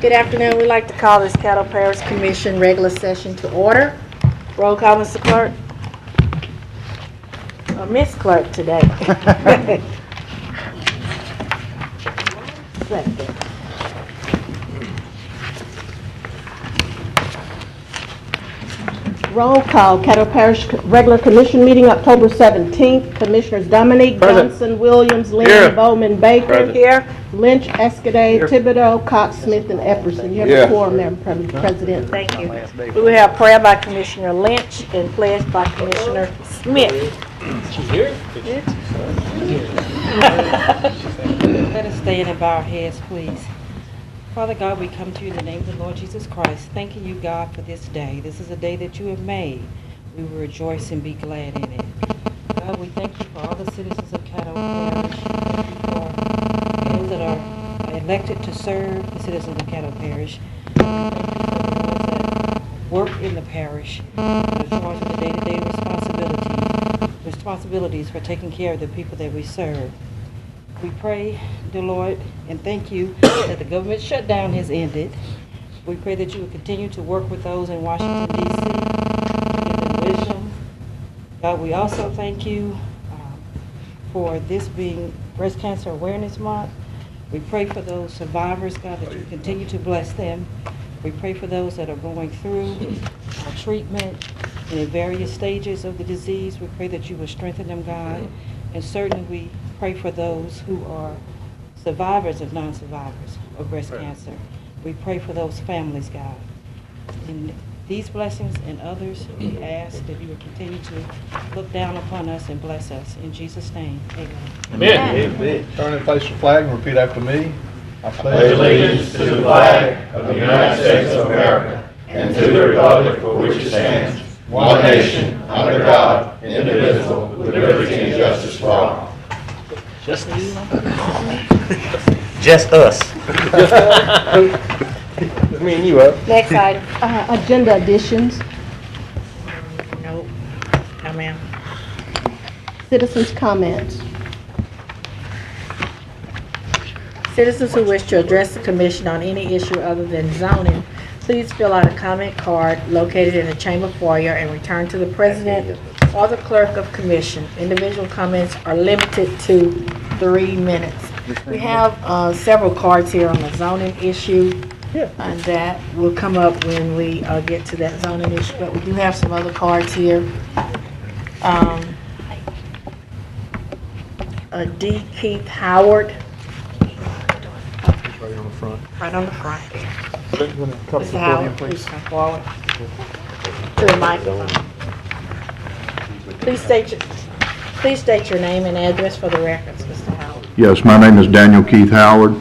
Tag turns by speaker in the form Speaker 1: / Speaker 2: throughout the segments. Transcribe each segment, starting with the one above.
Speaker 1: Good afternoon. We'd like to call this Caddo Parish Commission regular session to order. Roll call, Mr. Clerk. Miss Clerk today. Second.
Speaker 2: Roll call, Caddo Parish regular commission meeting, October 17th. Commissioners Dominique, Johnson, Williams, Lynn, Bowman, Baker.
Speaker 1: Here.
Speaker 2: Lynch, Escaday, Thibodeau, Cox, Smith, and Epperson. You have a quorum, Madam President.
Speaker 1: Thank you. We will have prayer by Commissioner Lynch and pledge by Commissioner Smith.
Speaker 3: She's here?
Speaker 4: Let us stand and bow our heads, please. Father God, we come to you in the name of the Lord Jesus Christ, thanking you, God, for this day. This is a day that you have made. We will rejoice and be glad in it. God, we thank you for all the citizens of Caddo Parish. Thank you for those that are elected to serve the citizens of Caddo Parish. We thank you for the ones that work in the parish, in charge of the day-to-day responsibilities for taking care of the people that we serve. We pray, dear Lord, and thank you that the government shutdown has ended. We pray that you will continue to work with those in Washington, D.C., give them wisdom. God, we also thank you for this being Breast Cancer Awareness Month. We pray for those survivors, God, that you continue to bless them. We pray for those that are going through treatment in various stages of the disease. We pray that you will strengthen them, God. And certainly we pray for those who are survivors of non-survivors of breast cancer. We pray for those families, God. In these blessings and others, we ask that you will continue to look down upon us and bless us. In Jesus' name, amen.
Speaker 3: Amen.
Speaker 5: Amen. Turn and face the flag and repeat after me. I
Speaker 6: pledge allegiance to the flag of the United States of America and to the republic for which it stands, one nation, under God, indivisible, with liberty and justice for all.
Speaker 3: Just us. Me and you up.
Speaker 1: Next item.
Speaker 2: Agenda additions,
Speaker 1: Nope. No, ma'am.
Speaker 2: citizens' comments.
Speaker 1: Citizens who wish to address the commission on any issue other than zoning, please fill out a comment card located in the chamber foyer and return to the president or the clerk of commission. Individual comments are limited to 3 minutes. We have several cards here on the zoning issue, and that will come up when we get to that zoning issue, but we do have some other cards here. D. Keith Howard.
Speaker 5: Right on the front.
Speaker 1: Right on the front.
Speaker 5: Come
Speaker 1: Mr. Howard, please come forward to the microphone. Please state your name and address for the records, Mr. Howard.
Speaker 7: Yes, my name is Daniel Keith Howard.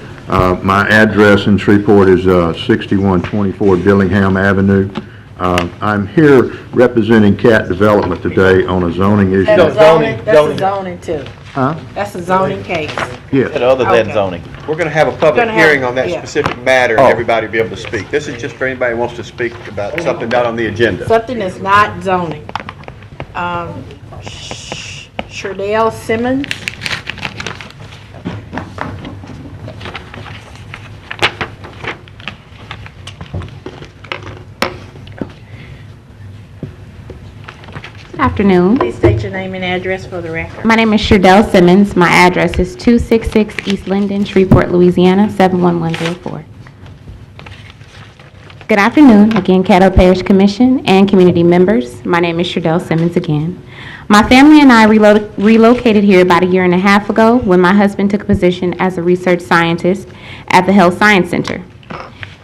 Speaker 7: My address in Shreveport is 6124 Dillingham Avenue. I'm here representing CAT Development today on a zoning issue.
Speaker 1: That's a zoning too.
Speaker 7: Huh?
Speaker 1: That's a zoning case.
Speaker 7: Yes.
Speaker 3: Other than
Speaker 1: Okay.
Speaker 3: zoning.
Speaker 5: We're going to have a public
Speaker 1: Gonna have-
Speaker 5: hearing on that
Speaker 1: yeah.
Speaker 5: specific matter, and
Speaker 7: Oh.
Speaker 5: everybody will be able to speak. This is just for anybody who wants to speak about something not on the agenda.
Speaker 1: Something that's not zoning. Sherdale Simmons.
Speaker 8: Good afternoon.
Speaker 1: Please state your name and address for the record.
Speaker 8: My name is Sherdale Simmons. My address is 266 East Linden, Shreveport, Louisiana, 71104. Good afternoon, again, Caddo Parish Commission and community members. My name is Sherdale Simmons again. My family and I relocated here about 1.5 years ago when my husband took a position as a research scientist at the Health Science Center.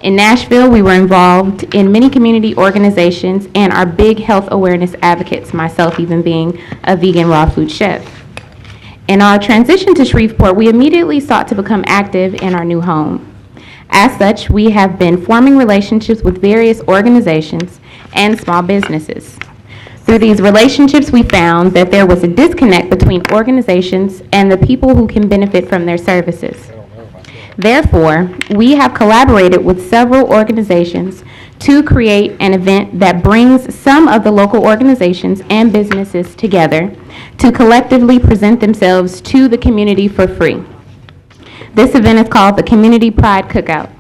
Speaker 8: In Nashville, we were involved in many community organizations and are big health awareness advocates, myself even being a vegan raw food chef. In our transition to Shreveport, we immediately sought to become active in our new home. As such, we have been forming relationships with various organizations and small businesses. Through these relationships, we found that there was a disconnect between organizations and the people who can benefit from their services. Therefore, we have collaborated with several organizations to create an event that brings some of the local organizations and businesses together to collectively present themselves to the community for free. This event is called the Community Pride Cookout.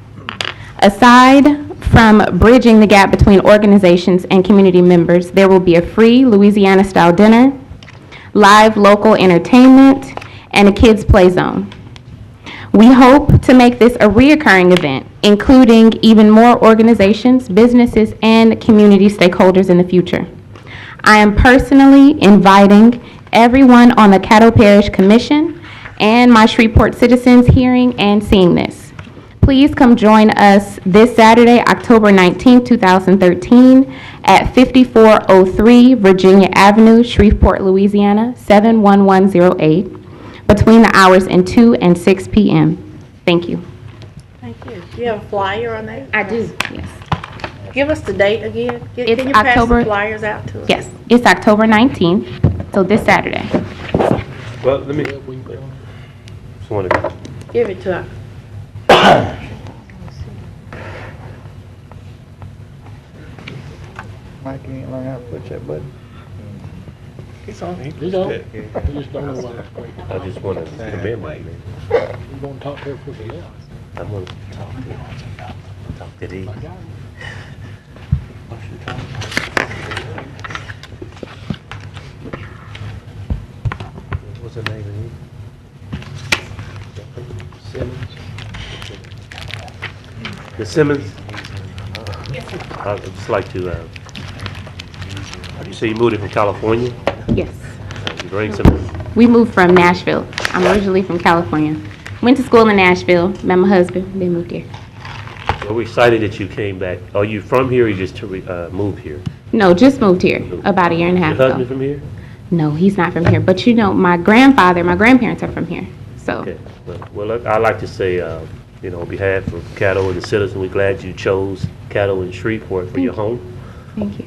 Speaker 8: Aside from bridging the gap between organizations and community members, there will be a free Louisiana-style dinner, live local entertainment, and a kids' play zone. We hope to make this a reoccurring event, including even more organizations, businesses, and community stakeholders in the future. I am personally inviting everyone on the Caddo Parish Commission and my Shreveport citizens hearing and seeing this. Please come join us this Saturday, October 19, 2013, at 5403 Virginia Avenue, Shreveport, Louisiana, 71108, between the hours of 2 and 6 p.m. Thank you.
Speaker 1: Thank you. Do you have a flyer on that?
Speaker 8: I do, yes.
Speaker 1: Give us the date again. Can
Speaker 8: It's
Speaker 1: you pass
Speaker 8: October-
Speaker 1: the flyers out to us?
Speaker 8: Yes, it's October 19th, so this Saturday.
Speaker 3: Well, let me, just want to,
Speaker 1: Give it to us.
Speaker 6: Mike, you ain't learn how to push that button.
Speaker 3: it's on.
Speaker 9: He's on. He just don't know why it's great.
Speaker 3: I just want to commend my man.
Speaker 9: We're gonna talk to her for the hours.
Speaker 3: I want to talk to these. What's her name again?
Speaker 9: Simmons.
Speaker 3: Ms. Simmons? I'd just like to, you say you moved in from California?
Speaker 8: Yes.
Speaker 3: You bring some,
Speaker 8: We moved from Nashville. I'm originally from California. Went to school in Nashville, met my husband, then moved here.
Speaker 3: well, we're excited that you came back. Are you from here or you just moved here?
Speaker 8: No, just moved here about a year and a half
Speaker 3: Your husband
Speaker 8: ago.
Speaker 3: from here?
Speaker 8: No, he's not from here. But you know, my grandparents are from here. So,
Speaker 3: Okay. Well, look, I'd like to say, on behalf of Caddo and the citizens, we're glad you chose Caddo and Shreveport for your home.
Speaker 8: thank you.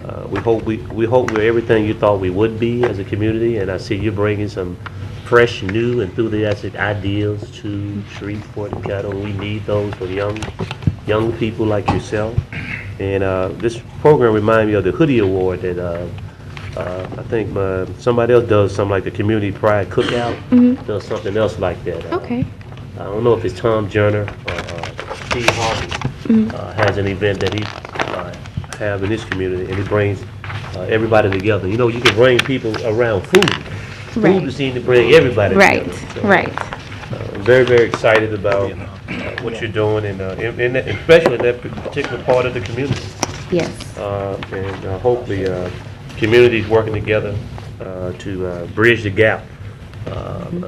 Speaker 3: We hope we're everything you thought we would be as a community, and I see you bringing some fresh, new, enthusiastic ideas to Shreveport and Caddo. We need those for young people like yourself. And this program reminds me of the Hoodie Award that I think somebody else does something like the Community Pride Cookout. Does something else like that.
Speaker 8: Okay.
Speaker 3: I don't know if it's Tom Joyner or Steve Harvey has an event that he have in this community, and he brings everybody together. You know, you can bring people around food.
Speaker 8: Right.
Speaker 3: Food seems to bring everybody
Speaker 8: Right,
Speaker 3: together. So,
Speaker 8: right.
Speaker 3: I'm very, very excited about what you're doing, and especially in that particular part of the community.
Speaker 8: Yes.
Speaker 3: And hopefully, communities working together to bridge the gap.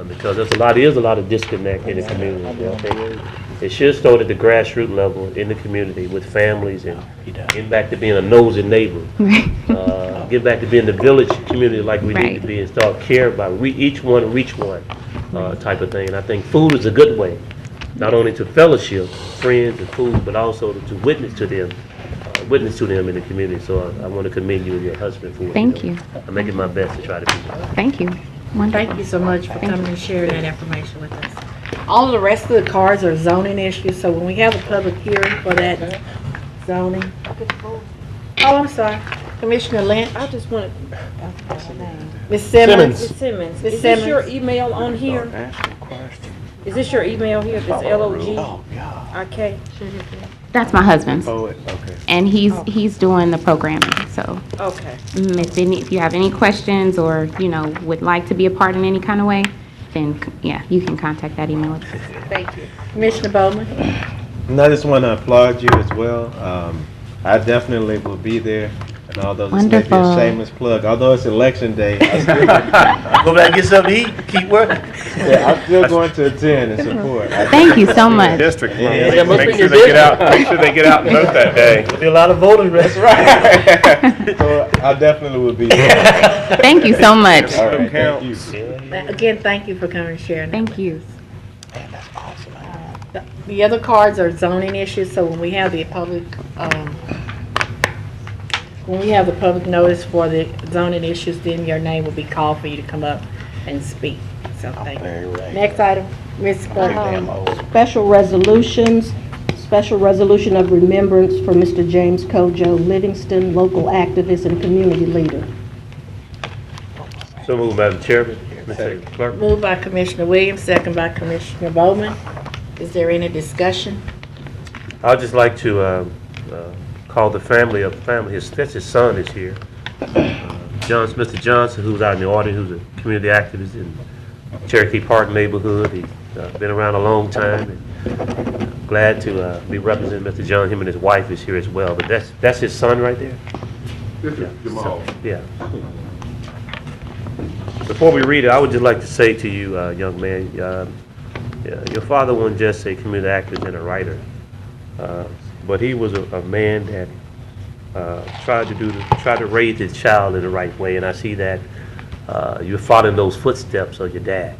Speaker 3: Because there's a lot of disconnect in the community. I think it should start at the grassroots level in the community with families and getting back to being a nosy neighbor. Get back to being the village community like we need to be, and start care about each one reach one type of thing. And I think food is a good way, not only to fellowship friends and food, but also to witness to them in the community. So I want to commend you and your husband for what
Speaker 8: Thank
Speaker 3: you're
Speaker 8: you.
Speaker 3: doing. I'm making my best to try to be there.
Speaker 8: Thank you. Wonderful.
Speaker 1: Thank you so much for coming and sharing that information with us. All of the rest of the cards are zoning issues, so when we have a public hearing for that zoning. Oh, I'm sorry. Commissioner Lynch,
Speaker 4: I just wanted, what's her name?
Speaker 1: Ms. Simmons.
Speaker 4: Ms. Simmons,
Speaker 1: Ms.
Speaker 4: is this your
Speaker 1: Simmons.
Speaker 4: email on here? Is this your email here, this LOGIK?
Speaker 8: That's my husband's.
Speaker 6: Okay.
Speaker 8: And he's doing the programming, so.
Speaker 4: Okay.
Speaker 8: If you have any questions or, would like to be a part in any kind of way, then, yeah, you can contact that email address.
Speaker 1: Thank you. Commissioner Bowman.
Speaker 10: And I just want to applaud you as well. I definitely will be there. And although this may be a
Speaker 8: Wonderful.
Speaker 10: shameless plug, although it's election day, I still,
Speaker 3: Go back and get something to eat, keep working.
Speaker 10: I'm still going to attend and support.
Speaker 8: Thank you so much.
Speaker 6: District.
Speaker 10: Yeah,
Speaker 3: must be
Speaker 6: Make
Speaker 3: your
Speaker 6: sure they get out, make sure they get out and vote that day.
Speaker 3: There'll be a lot of voters. That's right.
Speaker 10: So I definitely will be there.
Speaker 8: Thank you so much.
Speaker 10: All right, thank you.
Speaker 1: Again, thank you for coming and sharing that.
Speaker 8: Thank you.
Speaker 1: The other cards are zoning issues, so when we have the public, notice for the zoning issues, then your name will be called for you to come up and speak. So thank you. Next item, Ms.
Speaker 2: Special resolutions, special resolution of remembrance for Mr. James Kojo Livingston, local activist and community leader.
Speaker 3: So moved, Madam Chairman. Mr. Clerk.
Speaker 1: Moved by Commissioner Williams, second by Commissioner Bowman. Is there any discussion?
Speaker 3: I'd just like to call the family of family. His son is here. Mr. Johnson, who's out in the audience, who's a community activist in Cherokee Park neighborhood. He's been around a long time. And glad to be representing Mr. John. Him and his wife is here as well. But that's his son right there.
Speaker 6: Jamal.
Speaker 3: Yeah. Before we read it, I would just like to say to you, young man, your father wasn't just a community activist and a writer, but he was a man that tried to raise his child in the right way, and I see that you're following those footsteps of your dad.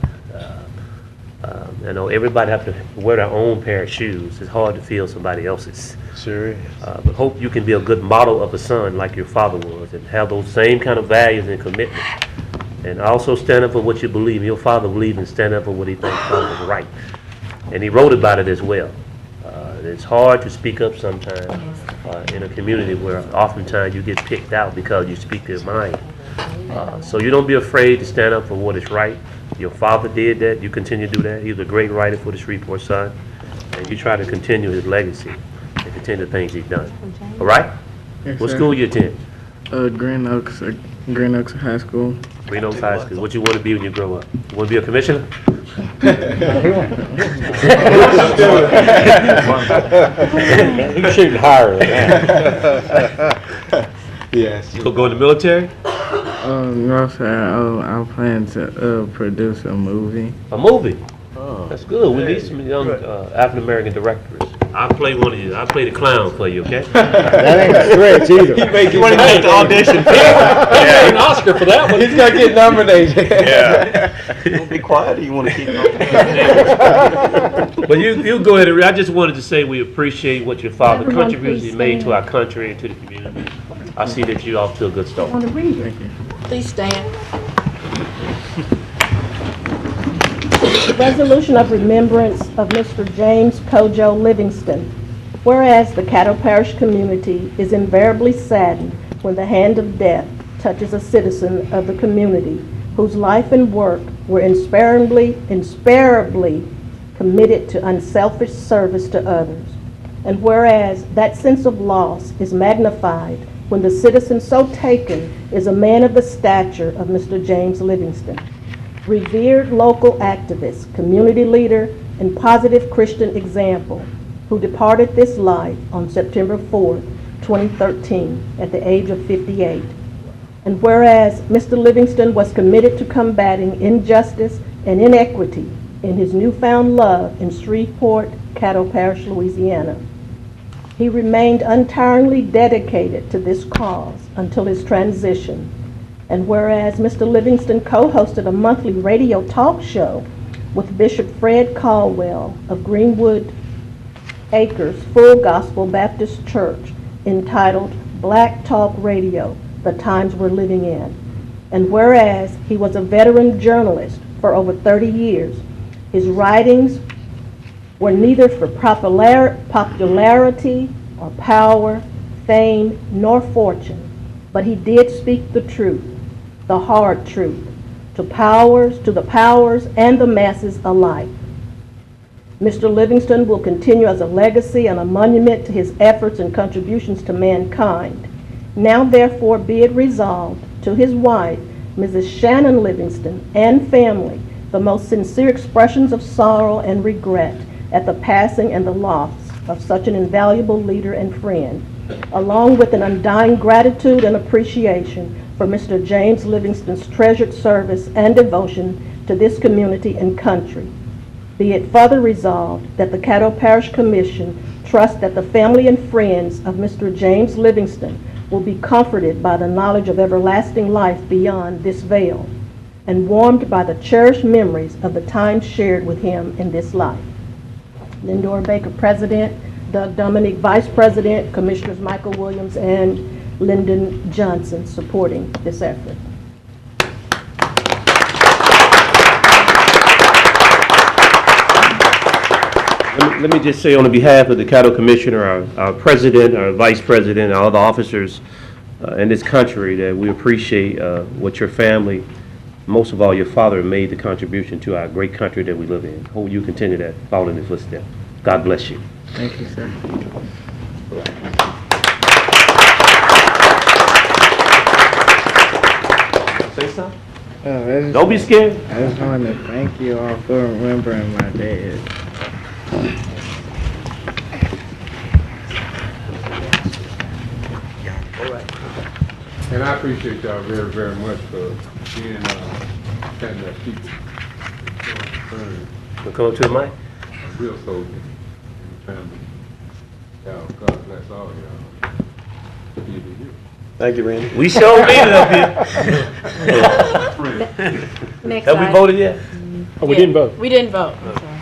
Speaker 3: I know everybody have to wear their own pair of shoes. It's hard to fill somebody else's.
Speaker 10: Sure is.
Speaker 3: But hope you can be a good model of a son like your father was, and have those same kind of values and commitment. And also stand up for what you believe. Your father believed in standing up for what he thinks was right, and he wrote about it as well. It's hard to speak up sometimes in a community where oftentimes you get picked out because you speak your mind. So you don't be afraid to stand up for what is right. Your father did that. You continue to do that. He was a great writer for the Shreveport Sun, and you try to continue his legacy and continue the things he's done. All right?
Speaker 11: Yes,
Speaker 3: What
Speaker 11: sir.
Speaker 3: school you attend?
Speaker 11: Green Oaks High School.
Speaker 3: Green Oaks High School. What you want to be when you grow up? You want to be a commissioner?
Speaker 9: He's shooting higher than that.
Speaker 10: Yes.
Speaker 3: You go in the military?
Speaker 11: No, sir. I plan to produce a movie.
Speaker 3: A movie? That's good. We need some young African American directors. I'll play one of you. I'll play the clown for you, okay?
Speaker 9: That ain't a stretch either.
Speaker 10: You want to make the audition?
Speaker 9: An Oscar for that one.
Speaker 10: He's gonna get nominated.
Speaker 5: Be quiet, or you want to keep going?
Speaker 3: But you go ahead and read. I just wanted to say we appreciate what your father
Speaker 2: Everyone
Speaker 3: contributions he
Speaker 2: please
Speaker 3: made to
Speaker 2: stand.
Speaker 3: our country and to the community. I see that you're off to a good start.
Speaker 2: Want to read it?
Speaker 1: Please stand.
Speaker 2: Resolution of remembrance of Mr. James Kojo Livingston. Whereas the Caddo Parish community is invariably saddened when the hand of death touches a citizen of the community whose life and work were insparably committed to unselfish service to others. And whereas that sense of loss is magnified when the citizen so taken is a man of the stature of Mr. James Livingston, revered local activist, community leader, and positive Christian example, who departed this life on September 4th, 2013, at the age of 58. And whereas Mr. Livingston was committed to combating injustice and inequity in his newfound love in Shreveport, Caddo Parish, Louisiana, he remained untiringly dedicated to this cause until his transition. And whereas Mr. Livingston co-hosted a monthly radio talk show with Bishop Fred Caldwell of Greenwood Acres Full Gospel Baptist Church entitled Black Talk Radio, The Times We're Living In. And whereas he was a veteran journalist for over 30 years, his writings were neither for popularity or power, fame, nor fortune, but he did speak the truth, the hard truth, to the powers and the masses alike. Mr. Livingston will continue as a legacy and a monument to his efforts and contributions to mankind. Now therefore be it resolved to his wife, Mrs. Shannon Livingston, and family, the most sincere expressions of sorrow and regret at the passing and the loss of such an invaluable leader and friend, along with an undying gratitude and appreciation for Mr. James Livingston's treasured service and devotion to this community and country. Be it further resolved that the Caddo Parish Commission trusts that the family and friends of Mr. James Livingston will be comforted by the knowledge of everlasting life beyond this veil, and warmed by the cherished memories of the time shared with him in this life. Lindor Baker, President; Doug Dominic, Vice President; Commissioners Michael Williams and Lyndon Johnson supporting this effort.
Speaker 3: Let me just say on behalf of the Caddo Commissioner, our President, our Vice President, all the officers in this country, that we appreciate what your family, most of all your father, made the contribution to our great country that we live in. Hope you continue that, following in his footsteps. God bless you.
Speaker 11: Thank you, sir.
Speaker 3: Say something?
Speaker 11: Don't
Speaker 3: be scared.
Speaker 11: I just want to thank you all for remembering my dad.
Speaker 12: And I appreciate y'all very, very much for being, having that people.
Speaker 3: We'll come up to the mic.
Speaker 12: A real soldier in the family. Y'all, God bless all y'all. Even you.
Speaker 10: Thank you, Randy.
Speaker 3: We sure made it up here.
Speaker 1: Next
Speaker 3: Have we
Speaker 1: item.
Speaker 3: voted yet?
Speaker 9: Oh, we didn't vote.
Speaker 1: We didn't vote. I'm sorry.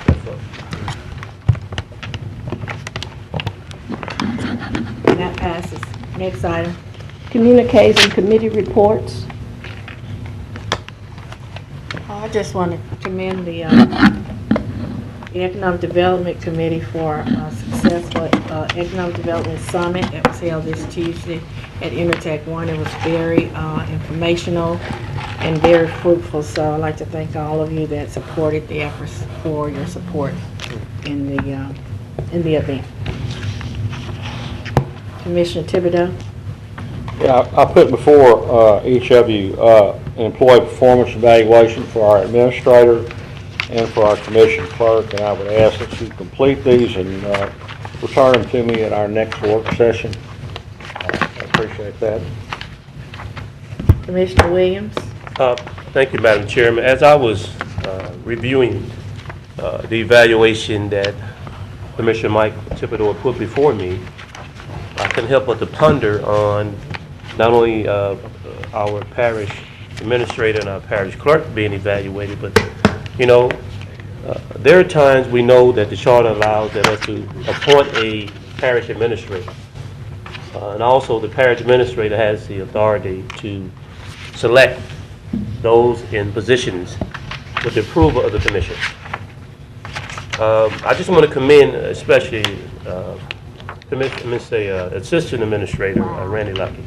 Speaker 1: That passes. Next item.
Speaker 2: Communiques and committee reports.
Speaker 1: I just want to commend the Economic Development Committee for a successful Economic Development Summit that was held this Tuesday at Intertech 1. It was very informational and very fruitful, so I'd like to thank all of you that supported the efforts for your support in the event. Commissioner Thibodeau.
Speaker 9: Yeah, I put before each of you an employee performance evaluation for our administrator and for our commission clerk, and I would ask that you complete these and return them to me at our next work session. I appreciate that.
Speaker 1: Commissioner Williams.
Speaker 3: Thank you, Madam Chairman. As I was reviewing the evaluation that Commissioner Mike Thibodeau put before me, I couldn't help but to ponder on not only our parish administrator and our parish clerk being evaluated, but there are times we know that the charter allows us to appoint a parish administrator. And also the parish administrator has the authority to select those in positions with the approval of the commission. I just want to commend especially Assistant Administrator Randy Lucky.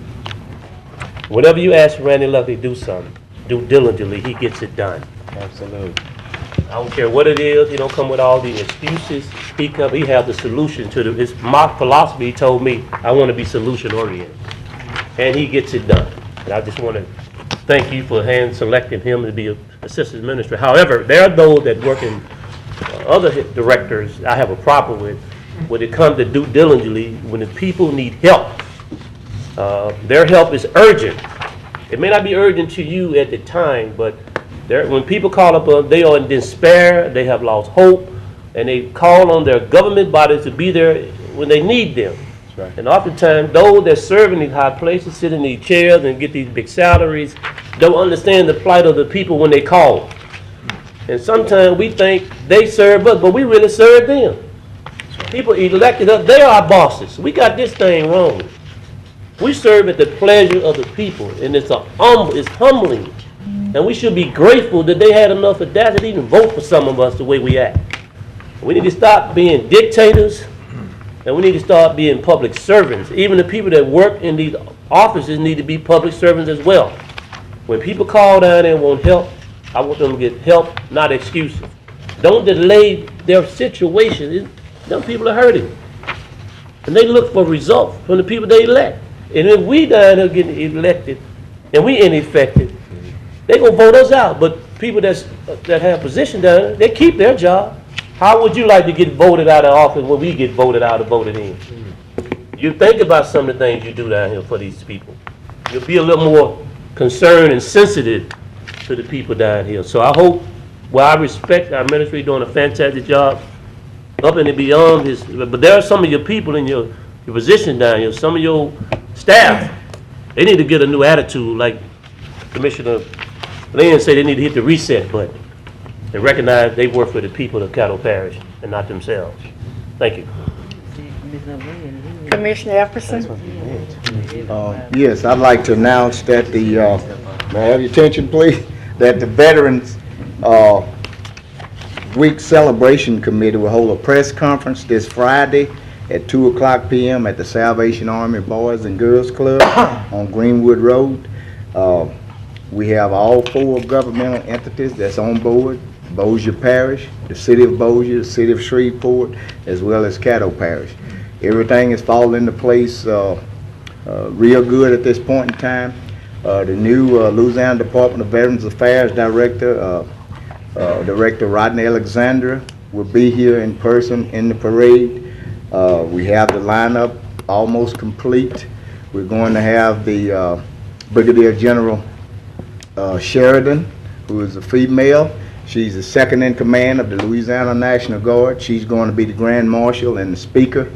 Speaker 3: Whenever you ask Randy Lucky to do something, do diligently, he gets it done.
Speaker 10: Absolutely.
Speaker 3: I don't care what it is. He don't come with all the excuses. He have the solution to his philosophy. He told me, I want to be solution oriented, and he gets it done. And I just want to thank you for hand selecting him to be an assistant administrator. However, there are those that work in other directors I have a problem with when it comes to due diligently when the people need help. Their help is urgent. It may not be urgent to you at the time, but when people call up, they are in despair, they have lost hope, and they call on their government bodies to be there when they need them.
Speaker 10: That's right.
Speaker 3: And oftentimes, those that serve in these high places, sit in these chairs and get these big salaries, don't understand the plight of the people when they call. And sometimes we think they serve us, but we really serve them. People elected us, they are our bosses. We got this thing wrong. We serve at the pleasure of the people, and it's humbling. And we should be grateful that they had enough audacity to even vote for some of us the way we act. We need to stop being dictators, and we need to start being public servants. Even the people that work in these offices need to be public servants as well. When people call down there and want help, I want them to get help, not excuses. Don't delay their situation. Them people are hurting. And they look for results from the people they elect. And if we down here getting elected and we ineffective, they gonna vote us out. But people that have position down there, they keep their job. How would you like to get voted out of office when we get voted out or voted in? You think about some of the things you do down here for these people. You'll be a little more concerned and sensitive to the people down here. So I hope, I respect our ministry doing a fantastic job up and beyond his, but there are some of your people in your position down here, some of your staff, they need to get a new attitude, like Commissioner Lynn said, they need to hit the reset button and recognize they work for the people of Caddo Parish and not themselves. Thank you.
Speaker 1: Commissioner Epperson.
Speaker 13: Yes, I'd like to announce that may I have your attention, please? That the Veterans Week Celebration Committee will hold a press conference this Friday at 2:00 p.m. at the Salvation Army Boys and Girls Club on Greenwood Road. We have all 4 governmental entities that's on board. Bossier Parish, the city of Bossier, the city of Shreveport, as well as Caddo Parish. Everything is falling into place real good at this point in time. The new Louisiana Department of Veterans Affairs Director, Director Rodney Alexander, will be here in person in the parade. We have the lineup almost complete. We're going to have the Brigadier General Sheridan, who is a female. She's the second in command of the Louisiana National Guard. She's going to be the Grand Marshal and the Speaker.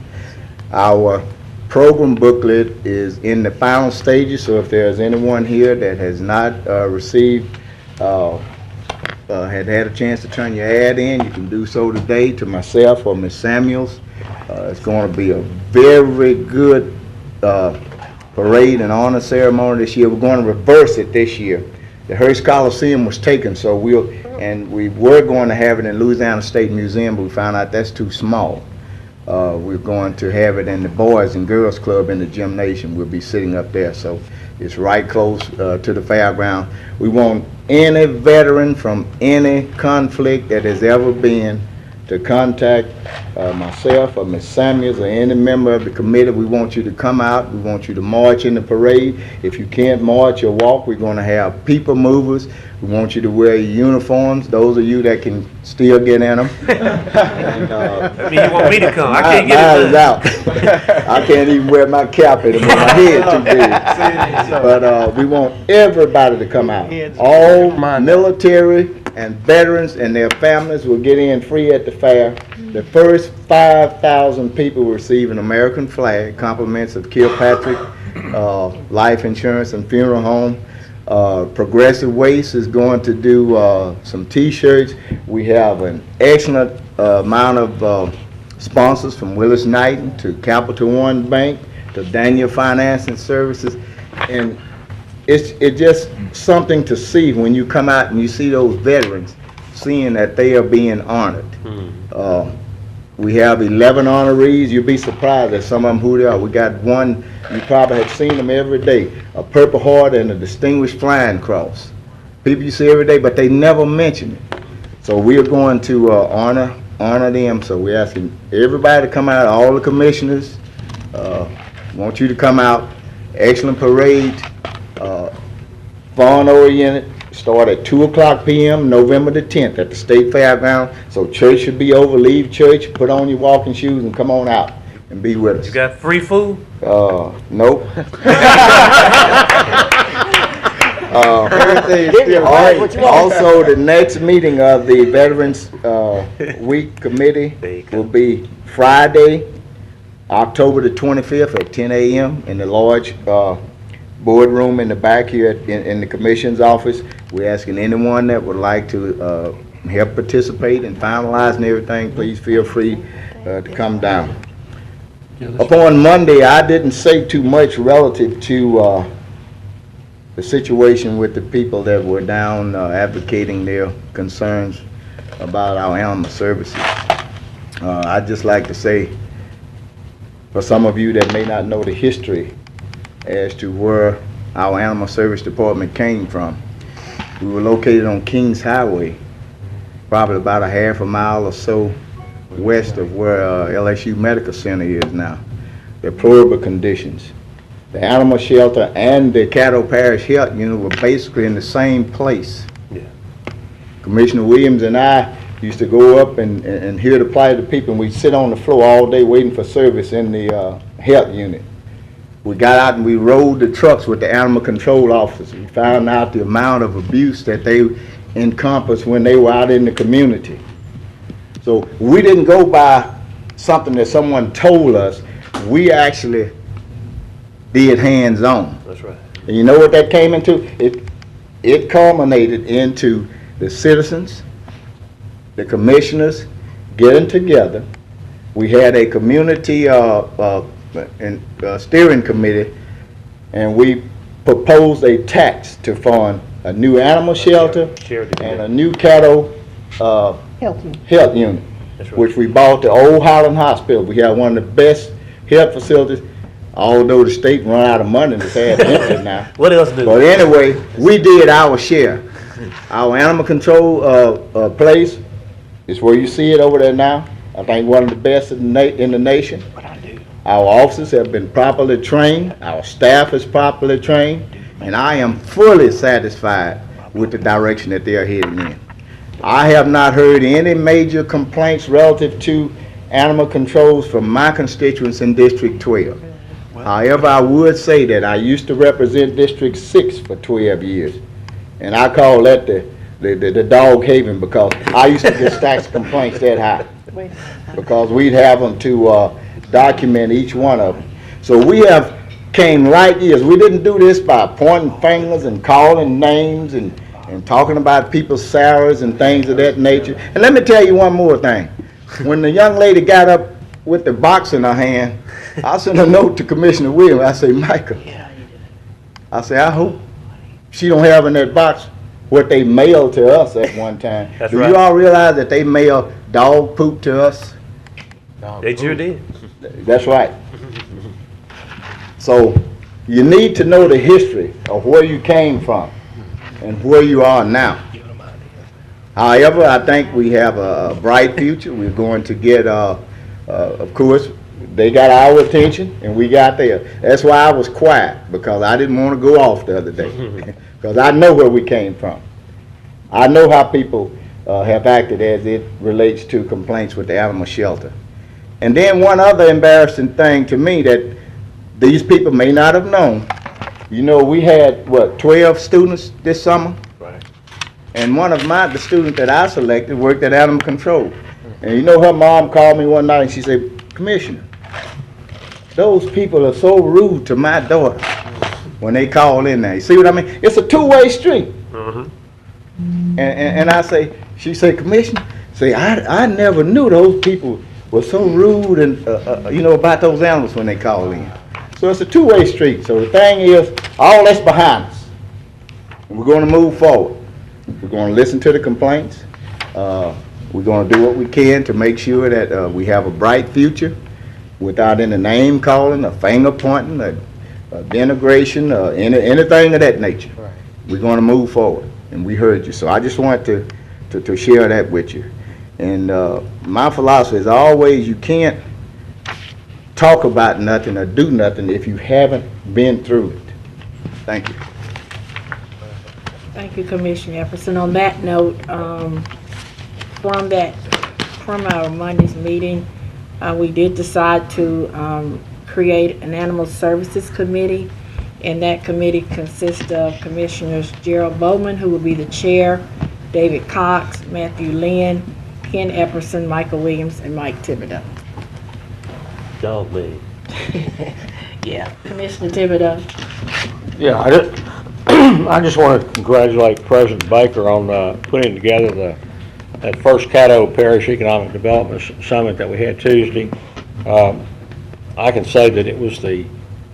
Speaker 13: Our program booklet is in the final stages, so if there's anyone here that has not received, had a chance to turn your ad in, you can do so today to myself or Ms. Samuels. It's going to be a very good parade and honor ceremony this year. We're going to reverse it this year. The Hearst Coliseum was taken, so we were going to have it in Louisiana State Museum, but we found out that's too small. We're going to have it in the Boys and Girls Club in the gymnasium. We'll be sitting up there, so it's right close to the fairground. We want any veteran from any conflict that has ever been to contact myself or Ms. Samuels or any member of the committee. We want you to come out. We want you to march in the parade. If you can't march or walk, we're going to have people movers. We want you to wear your uniforms, those of you that can still get in them. And,
Speaker 3: I mean, you want me to come? I can't get it
Speaker 13: out. I can't even wear my cap anymore. My head's too big. But we want everybody to come out. All military and veterans and their families will get in free at the fair. The first 5,000 people will receive an American flag, compliments of Kilpatrick Life Insurance and Funeral Home. Progressive Waste is going to do some t-shirts. We have an excellent amount of sponsors, from Willis Knighton to Capital One Bank to Daniel Financing Services, and it's just something to see when you come out and you see those veterans, seeing that they are being honored. We have 11 honorees. You'll be surprised at some of them who they are. We got one, you probably have seen them every day, a Purple Heart and a Distinguished Flying Cross. People you see every day, but they never mention it. So we are going to honor them. So we're asking everybody to come out, all the commissioners. Want you to come out. Excellent parade, fun-oriented. Start at 2:00 p.m. November the 10th at the State Fairground. So church should be over. Leave church, put on your walking shoes, and come on out and be with us.
Speaker 3: You got free food?
Speaker 13: Nope. Also, the next meeting of the Veterans Week Committee will be Friday, October the 25th at 10 a.m. in the large boardroom in the back here in the Commission's office. We're asking anyone that would like to help participate in finalizing everything, please feel free to come down. Upon Monday, I didn't say too much relative to the situation with the people that were down advocating their concerns about our animal services. I'd just like to say, for some of you that may not know the history as to where our Animal Service Department came from. We were located on Kings Highway, probably about a half a mile or so west of where LSU Medical Center is now. Deplorable conditions. The animal shelter and the Caddo Parish Health Unit were basically in the same place. Yeah. Commissioner Williams and I used to go up and hear the plight of the people, and we'd sit on the floor all day waiting for service in the health unit. We got out and we rode the trucks with the animal control officers. We found out the amount of abuse that they encompassed when they were out in the community. So we didn't go by something that someone told us. We actually did hands-on.
Speaker 3: That's right.
Speaker 13: And you know what that came into? It culminated into the citizens, the commissioners getting together. We had a community steering committee, and we proposed a tax to fund a new animal shelter and a new cattle health unit, which we bought the old Holland Hospital. We have one of the best health facilities, although the state run out of money and it's half empty now.
Speaker 3: What else do?
Speaker 13: But anyway, we did our share. Our animal control place is where you see it over there now. I think one of the best in the nation. Our officers have been properly trained. Our staff is properly trained. And I am fully satisfied with the direction that they are heading in. I have not heard any major complaints relative to animal controls from my constituents in District 12. However, I would say that I used to represent District 6 for 12 years. And I call that the dog haven, because I used to get stacks of complaints that high. Because we'd have them to document each one of them. So we have came light years. We didn't do this by pointing fingers and calling names and talking about people's salaries and things of that nature. And let me tell you one more thing. When the young lady got up with the box in her hand, I sent a note to Commissioner Williams. I say, Micah, I say, I hope she don't have in that box what they mailed to us at one time.
Speaker 3: That's
Speaker 13: Do
Speaker 3: right.
Speaker 13: you all realize that they mailed dog poop to us?
Speaker 3: They sure did.
Speaker 13: That's right. So you need to know the history of where you came from and where you are now. However, I think we have a bright future. We're going to get, of course, they got our attention and we got theirs. That's why I was quiet, because I didn't want to go off the other day. Because I know where we came from. I know how people have acted as it relates to complaints with the animal shelter. And then one other embarrassing thing to me that these people may not have known. You know, we had, 12 students this summer?
Speaker 3: Right.
Speaker 13: And one of the students that I selected worked at animal control. And you know, her mom called me one night and she said, Commissioner, those people are so rude to my daughter when they call in there. You see what I mean? It's a two-way street. And I say, she said, Commissioner, say, I never knew those people were so rude and, you know, about those animals when they call in. So it's a two-way street. So the thing is, all that's behind us. And we're going to move forward. We're going to listen to the complaints. We're going to do what we can to make sure that we have a bright future without any name calling, a finger pointing, a denigration, anything of that nature. Right. We're going to move forward, and we heard you. So I just wanted to share that with you. And my philosophy is always, you can't talk about nothing or do nothing if you haven't been through it. Thank you.
Speaker 1: Thank you, Commissioner Epperson. On that note, from our Monday's meeting, we did decide to create an Animal Services Committee, and that committee consists of Commissioners Gerald Bowman, who will be the chair, David Cox, Matthew Lynn, Ken Epperson, Michael Williams, and Mike Thibodeau.
Speaker 3: Dog man.
Speaker 1: Yeah, Commissioner Thibodeau.
Speaker 9: Yeah, I just want to congratulate President Baker on putting together that first Caddo Parish Economic Development Summit that we had Tuesday. I can say that it was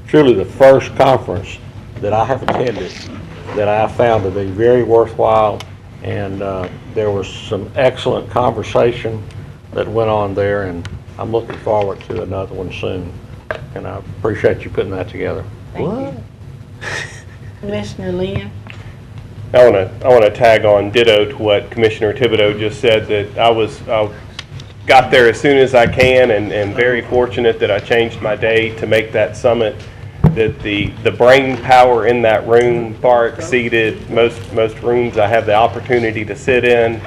Speaker 9: truly the first conference that I have attended that I found to be very worthwhile, and there was some excellent conversation that went on there, and I'm looking forward to another one soon, and I appreciate you putting that together.
Speaker 1: Thank you. Commissioner Lynn.
Speaker 14: I want to tag on ditto to what Commissioner Thibodeau just said, that I got there as soon as I can, and very fortunate that I changed my day to make that summit. That the brain power in that room far exceeded most rooms I have the opportunity to sit in,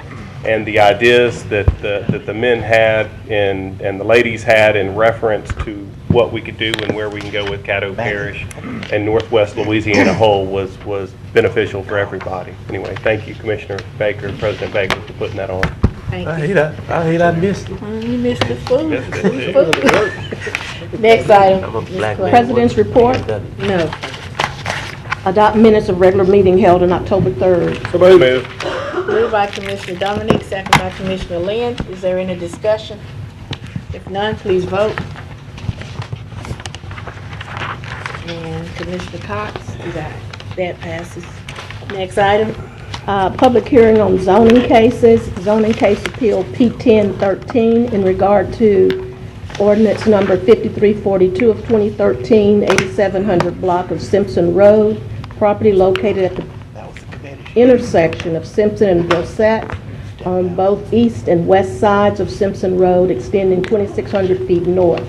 Speaker 14: and the ideas that the men had and the ladies had in reference to what we could do and where we can go with Caddo Parish and Northwest Louisiana whole was beneficial for everybody. Anyway, thank you, Commissioner Baker and President Baker, for putting that on.
Speaker 1: Thank
Speaker 3: I
Speaker 1: you.
Speaker 3: hate I missed it.
Speaker 1: You missed the food.
Speaker 3: Missed it.
Speaker 1: Next item.
Speaker 3: I'm a black man.
Speaker 2: President's report.
Speaker 1: No.
Speaker 2: Adopt minutes of regular meeting held on October 3rd.
Speaker 14: So moved.
Speaker 1: Moved by Commissioner Dominic, second by Commissioner Lynn. Is there any discussion? If none, please vote. And Commissioner Cox, that passes. Next item.
Speaker 2: Public hearing on zoning cases. Zoning case appeal P1013 in regard to ordinance number 5342 of 2013, 8700 block of Simpson Road, property located at the intersection of Simpson and Brosette on both east and west sides of Simpson Road, extending 2,600 feet north.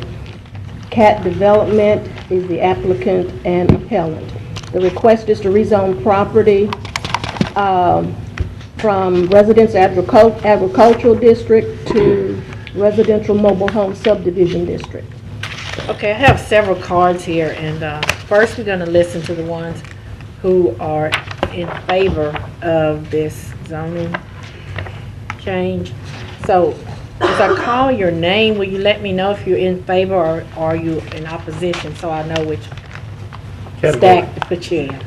Speaker 2: Cat Development is the applicant and appellant. The request is to rezone property from residence agricultural district to residential mobile home subdivision district.
Speaker 1: Okay, I have several cards here, and first we're going to listen to the ones who are in favor of this zoning change. So, as I call your name, will you let me know if you're in favor or are you in opposition, so I know which stack to put you in?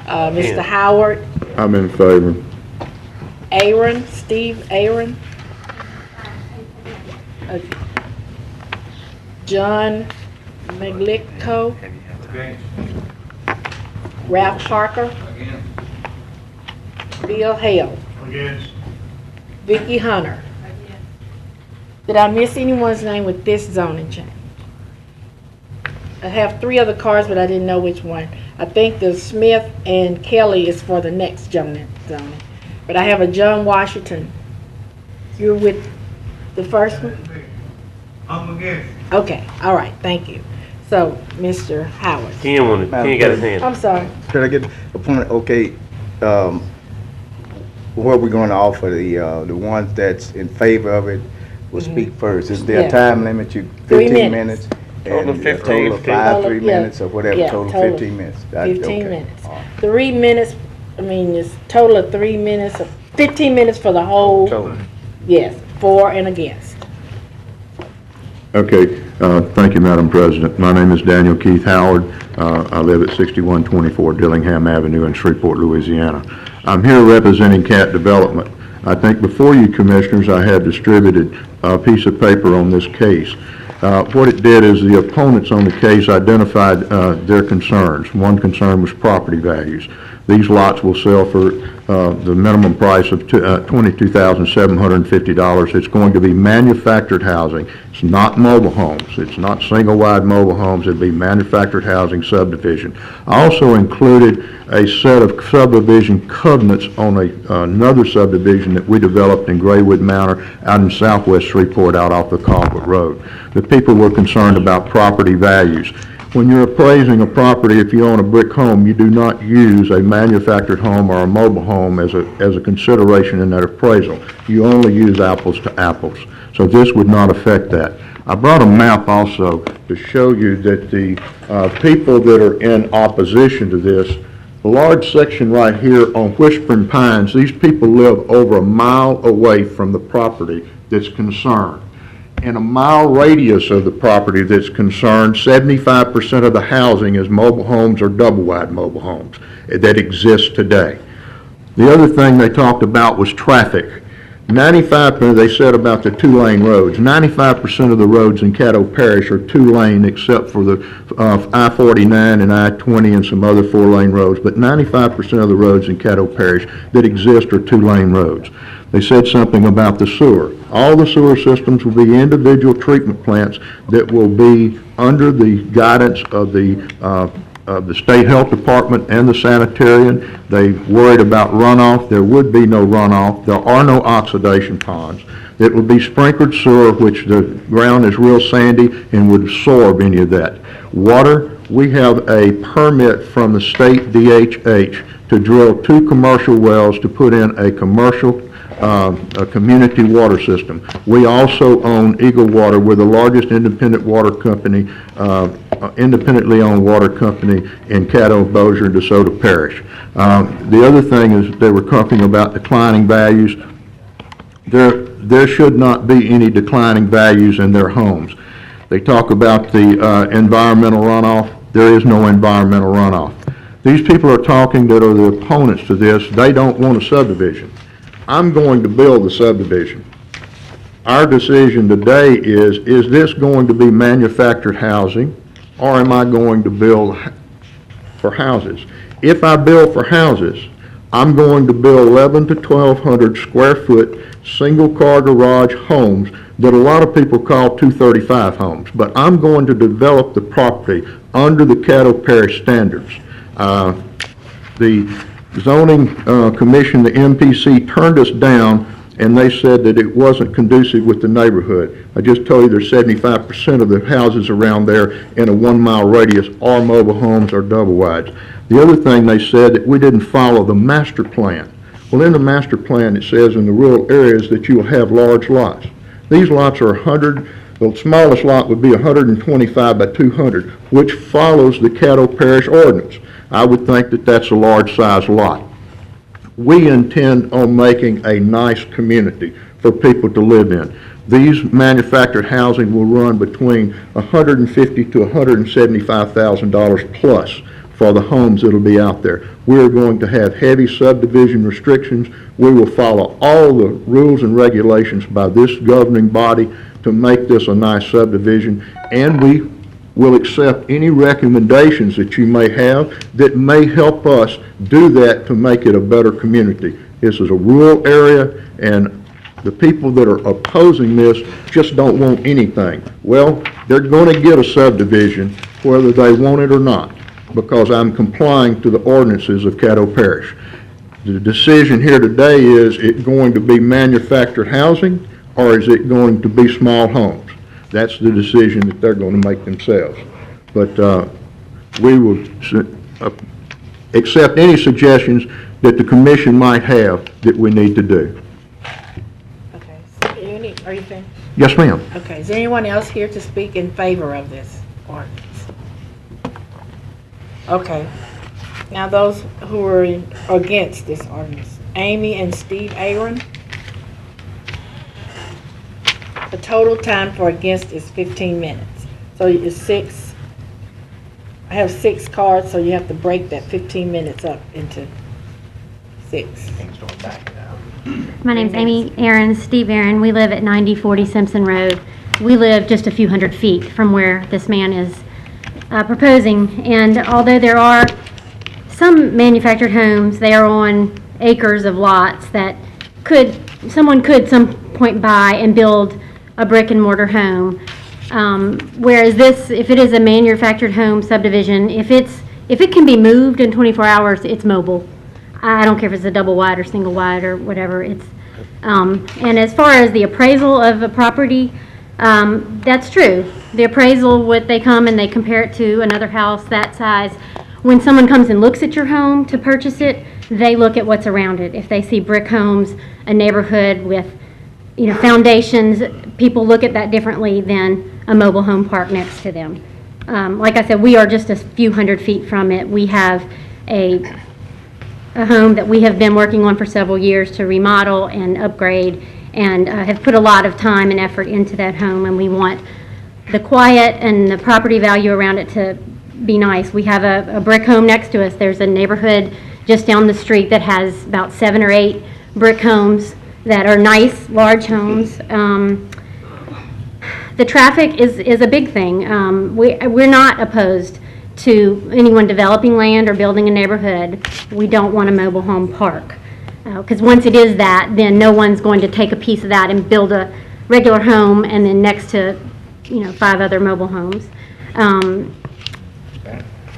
Speaker 1: Mr. Howard?
Speaker 7: I'm in favor.
Speaker 1: Aaron, Steve Aaron? John Maglico? Ralph Parker? Bill Hale? Vicky Hunter? Did I miss anyone's name with this zoning change? I have 3 other cards, but I didn't know which one. I think the Smith and Kelly is for the next zoning. But I have a John Washington. You're with the first one?
Speaker 12: I'm against.
Speaker 1: Okay, all right, thank you. So, Mr. Howard.
Speaker 3: He ain't got his hand.
Speaker 1: I'm sorry.
Speaker 13: Can I get a point? Okay, what are we going to offer? The ones that's in favor of it will speak first. Is there a time limit? 15 minutes?
Speaker 3: Total
Speaker 13: And
Speaker 3: 15.
Speaker 13: a total of 5, 3
Speaker 1: Yeah.
Speaker 13: minutes or whatever,
Speaker 1: Yeah,
Speaker 13: total
Speaker 1: total
Speaker 13: 15 minutes.
Speaker 1: 15 minutes. 3 minutes, I mean, it's total of 3 minutes, 15 minutes for the whole.
Speaker 13: Total.
Speaker 1: Yes, for and against.
Speaker 7: Okay, thank you, Madam President. My name is Daniel Keith Howard. I live at 6124 Dillingham Avenue in Shreveport, Louisiana. I'm here representing Cat Development. I think before you commissioners, I had distributed a piece of paper on this case. What it did is the opponents on the case identified their concerns. One concern was property values. These lots will sell for the minimum price of $22,750. It's going to be manufactured housing. It's not mobile homes. It's not single-wide mobile homes. It'd be manufactured housing subdivision. I also included a set of subdivision covenants on another subdivision that we developed in Graywood Manor out in southwest Shreveport out off the Colquitt Road. The people were concerned about property values. When you're appraising a property, if you own a brick home, you do not use a manufactured home or a mobile home as a consideration in that appraisal. You only use apples to apples. So this would not affect that. I brought a map also to show you that the people that are in opposition to this, a large section right here on Whispering Pines, these people live over a mile away from the property that's concerned. In a mile radius of the property that's concerned, 75% of the housing is mobile homes or double-wide mobile homes that exist today. The other thing they talked about was traffic. 95%, they said about the 2-lane roads, 95% of the roads in Caddo Parish are 2-lane except for the I-49 and I-20 and some other 4-lane roads, but 95% of the roads in Caddo Parish that exist are 2-lane roads. They said something about the sewer. All the sewer systems will be individual treatment plants that will be under the guidance of the State Health Department and the sanitarian. They worried about runoff. There would be no runoff. There are no oxidation ponds. It would be sprinkled sewer, which the ground is real sandy and would absorb any of that. Water, we have a permit from the state DHH to drill 2 commercial wells to put in a commercial a community water system. We also own Eagle Water. We're the largest independent water company, independently owned water company in Caddo, Bossier, and DeSoto Parish. The other thing is they were talking about declining values. There should not be any declining values in their homes. They talk about the environmental runoff. There is no environmental runoff. These people are talking that are the opponents to this. They don't want a subdivision. I'm going to build the subdivision. Our decision today is this going to be manufactured housing or am I going to build for houses? If I build for houses, I'm going to build 11 to 1,200 square foot single car garage homes that a lot of people call 235 homes, but I'm going to develop the property under the Caddo Parish standards. The zoning commission, the MPC, turned us down, and they said that it wasn't conducive with the neighborhood. I just told you there's 75% of the houses around there in a 1 mile radius are mobile homes or double wides. The other thing they said that we didn't follow the master plan. Well, in the master plan, it says in the rural areas that you will have large lots. These lots are 100, the smallest lot would be 125 by 200, which follows the Caddo Parish ordinance. I would think that that's a large size lot. We intend on making a nice community for people to live in. These manufactured housing will run between $150,000 to $175,000 plus for the homes that will be out there. We're going to have heavy subdivision restrictions. We will follow all the rules and regulations by this governing body to make this a nice subdivision, and we will accept any recommendations that you may have that may help us do that to make it a better community. This is a rural area, and the people that are opposing this just don't want anything. Well, they're going to get a subdivision whether they want it or not, because I'm complying to the ordinances of Caddo Parish. The decision here today is it going to be manufactured housing or is it going to be small homes? That's the decision that they're going to make themselves. But we will accept any suggestions that the commission might have that we need to do.
Speaker 1: Okay, so are you finished?
Speaker 7: Yes, ma'am.
Speaker 1: Okay, is there anyone else here to speak in favor of this ordinance? Okay, now those who are against this ordinance, Amy and Steve Aaron. The total time for against is 15 minutes. So it's 6. I have 6 cards, so you have to break that 15 minutes up into 6.
Speaker 15: My name's Amy Aaron, Steve Aaron. We live at 9040 Simpson Road. We live just a few hundred feet from where this man is proposing. And although there are some manufactured homes, they are on acres of lots that someone could some point buy and build a brick and mortar home. Whereas this, if it is a manufactured home subdivision, if it can be moved in 24 hours, it's mobile. I don't care if it's a double wide or single wide or whatever. And as far as the appraisal of a property, that's true. The appraisal, what they come and they compare it to another house that size. When someone comes and looks at your home to purchase it, they look at what's around it. If they see brick homes, a neighborhood with foundations, people look at that differently than a mobile home park next to them. Like I said, we are just a few hundred feet from it. We have a home that we have been working on for several years to remodel and upgrade, and have put a lot of time and effort into that home, and we want the quiet and the property value around it to be nice. We have a brick home next to us. There's a neighborhood just down the street that has about 7 or 8 brick homes that are nice, large homes. The traffic is a big thing. We're not opposed to anyone developing land or building a neighborhood. We don't want a mobile home park. Because once it is that, then no one's going to take a piece of that and build a regular home and then next to 5 other mobile homes.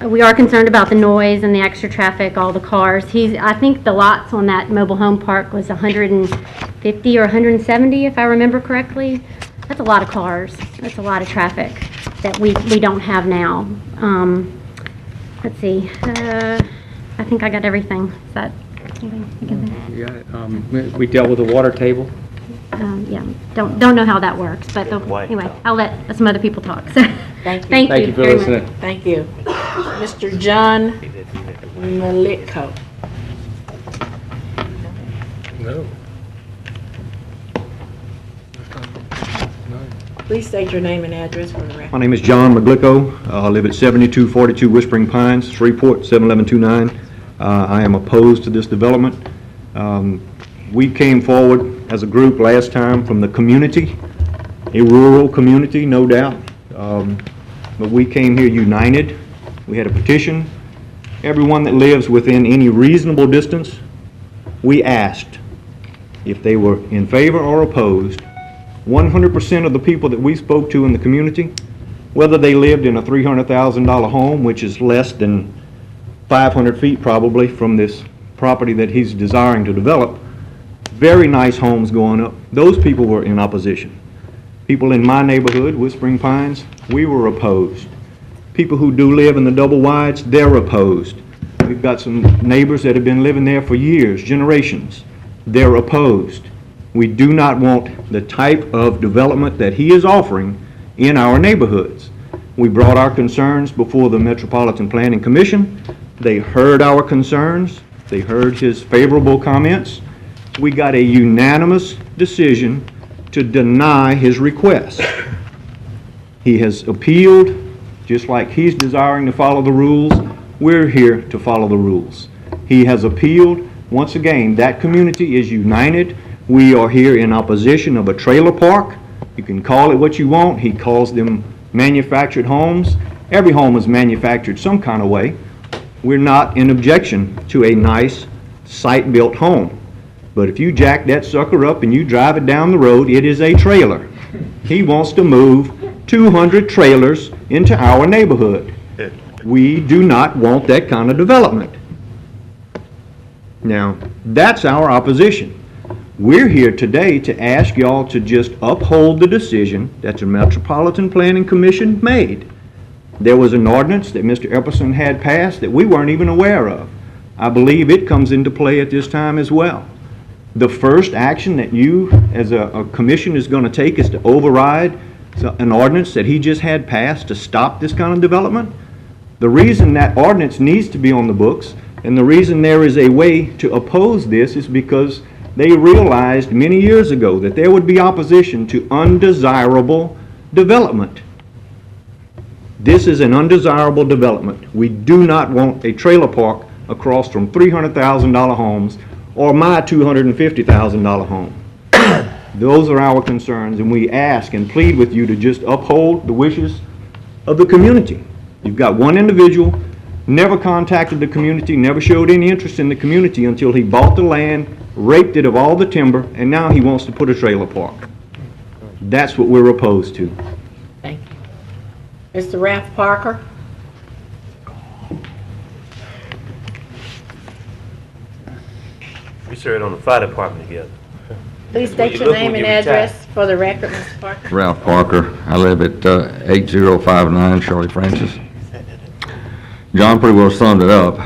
Speaker 15: We are concerned about the noise and the extra traffic, all the cars. I think the lots on that mobile home park was 150 or 170, if I remember correctly. That's a lot of cars. That's a lot of traffic that we don't have now. Let's see. I think I got everything. Is that something?
Speaker 16: You got it. We dealt with the water table.
Speaker 15: Yeah. Don't know how that works, but anyway, I'll let some other people talk. So,
Speaker 1: thank you.
Speaker 16: Thank you for listening.
Speaker 1: Thank you. Mr. John Malitko.
Speaker 12: No.
Speaker 1: Please state your name and address for the record.
Speaker 17: My name is John McGlicko. I live at 7242 Whispering Pines, Shreveport, 71129. I am opposed to this development. We came forward as a group last time from the community, a rural community, no doubt. But we came here united. We had a petition. Everyone that lives within any reasonable distance, we asked if they were in favor or opposed. 100% of the people that we spoke to in the community, whether they lived in a $300,000 home, which is less than 500 feet probably from this property that he's desiring to develop, very nice homes going up. Those people were in opposition. People in my neighborhood, Whispering Pines, we were opposed. People who do live in the double wides, they're opposed. We've got some neighbors that have been living there for years, generations. They're opposed. We do not want the type of development that he is offering in our neighborhoods. We brought our concerns before the Metropolitan Planning Commission. They heard our concerns. They heard his favorable comments. We got a unanimous decision to deny his request. He has appealed, just like he's desiring to follow the rules. We're here to follow the rules. He has appealed. Once again, that community is united. We are here in opposition of a trailer park. You can call it what you want. He calls them manufactured homes. Every home is manufactured some kind of way. We're not in objection to a nice site-built home. But if you jack that sucker up and you drive it down the road, it is a trailer. He wants to move 200 trailers into our neighborhood. We do not want that kind of development. Now, that's our opposition. We're here today to ask y'all to just uphold the decision that the Metropolitan Planning Commission made. There was an ordinance that Mr. Epperson had passed that we weren't even aware of. I believe it comes into play at this time as well. The first action that you as a commission is going to take is to override an ordinance that he just had passed to stop this kind of development. The reason that ordinance needs to be on the books and the reason there is a way to oppose this is because they realized many years ago that there would be opposition to undesirable development. This is an undesirable development. We do not want a trailer park across from $300,000 homes or my $250,000 home. Those are our concerns, and we ask and plead with you to just uphold the wishes of the community. You've got one individual, never contacted the community, never showed any interest in the community until he bought the land, raped it of all the timber, and now he wants to put a trailer park. That's what we're opposed to.
Speaker 1: Thank you. Mr. Ralph Parker?
Speaker 3: We served on the fire department together.
Speaker 1: Please state your name and address for the record, Mr. Parker.
Speaker 6: Ralph Parker. I live at 8059 Shirley Francis. John pretty well summed it up.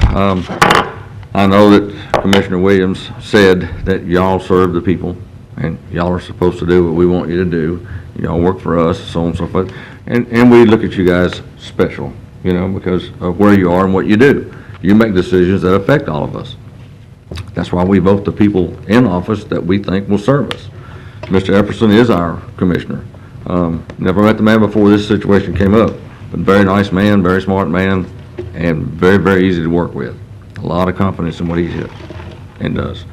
Speaker 6: I know that Commissioner Williams said that y'all serve the people and y'all are supposed to do what we want you to do. Y'all work for us, so on and so forth. And we look at you guys special, you know, because of where you are and what you do. You make decisions that affect all of us. That's why we vote the people in office that we think will serve us. Mr. Epperson is our commissioner. Never met the man before this situation came up, but very nice man, very smart man, and very, very easy to work with. A lot of confidence in what he did and does.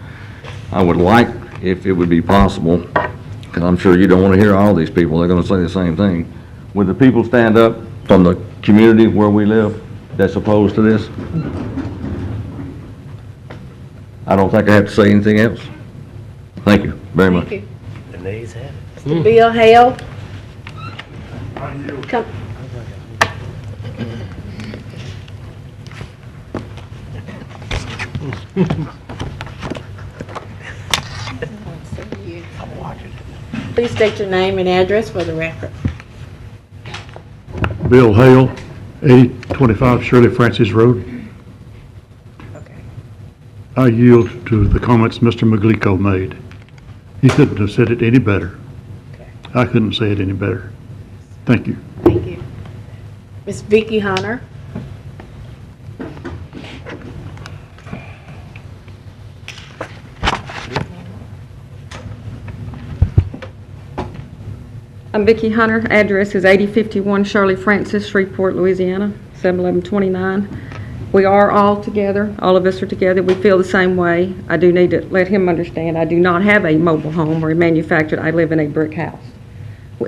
Speaker 6: I would like, if it would be possible, because I'm sure you don't want to hear all these people, they're going to say the same thing. Would the people stand up from the community where we live that's opposed to this? I don't think I have to say anything else. Thank you very much.
Speaker 1: Thank you.
Speaker 3: The nays have it.
Speaker 1: Mr. Bill Hale? Come. Please state your name and address for the record.
Speaker 18: Bill Hale, 8025 Shirley Francis Road.
Speaker 1: Okay.
Speaker 18: I yield to the comments Mr. Maglico made. He couldn't have said it any better.
Speaker 1: Okay.
Speaker 18: I couldn't say it any better. Thank you.
Speaker 1: Thank you. Ms. Vicki Hunter?
Speaker 19: I'm Vicki Hunter. Address is 8051 Shirley Francis, Shreveport, Louisiana, 71129. We are all together. All of us are together. We feel the same way. I do need to let him understand I do not have a mobile home or a manufactured. I live in a brick house.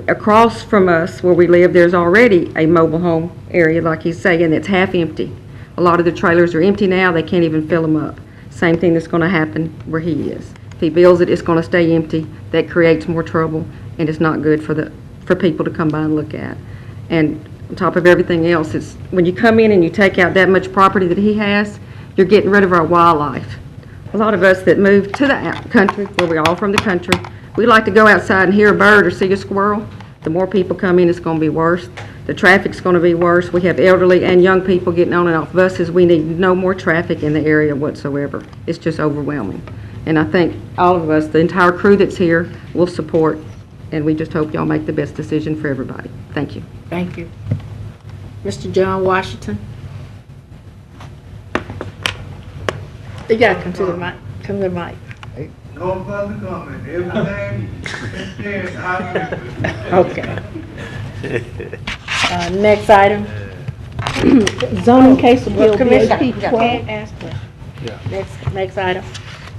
Speaker 19: Across from us where we live, there's already a mobile home area, like he's saying, that's half empty. A lot of the trailers are empty now. They can't even fill them up. Same thing that's going to happen where he is. If he builds it, it's going to stay empty. That creates more trouble, and it's not good for people to come by and look at. And on top of everything else, it's when you come in and you take out that much property that he has, you're getting rid of our wildlife. a lot of us that move to the country, where we're all from the country, we like to go outside and hear a bird or see a squirrel. The more people come in, it's going to be worse. The traffic's going to be worse. We have elderly and young people getting on and off buses. We need no more traffic in the area whatsoever. It's just overwhelming. And I think all of us, the entire crew that's here, will support, and we just hope y'all make the best decision for everybody. Thank you.
Speaker 1: Thank you. Mr. John Washington? You gotta come to the mic. Come to the mic.
Speaker 6: No further comment. Everything is there.
Speaker 1: Okay. Next item.
Speaker 2: Zoning case appeal,
Speaker 1: Commissioner,
Speaker 2: BAP
Speaker 1: can't
Speaker 2: 12.
Speaker 1: ask questions. Next item.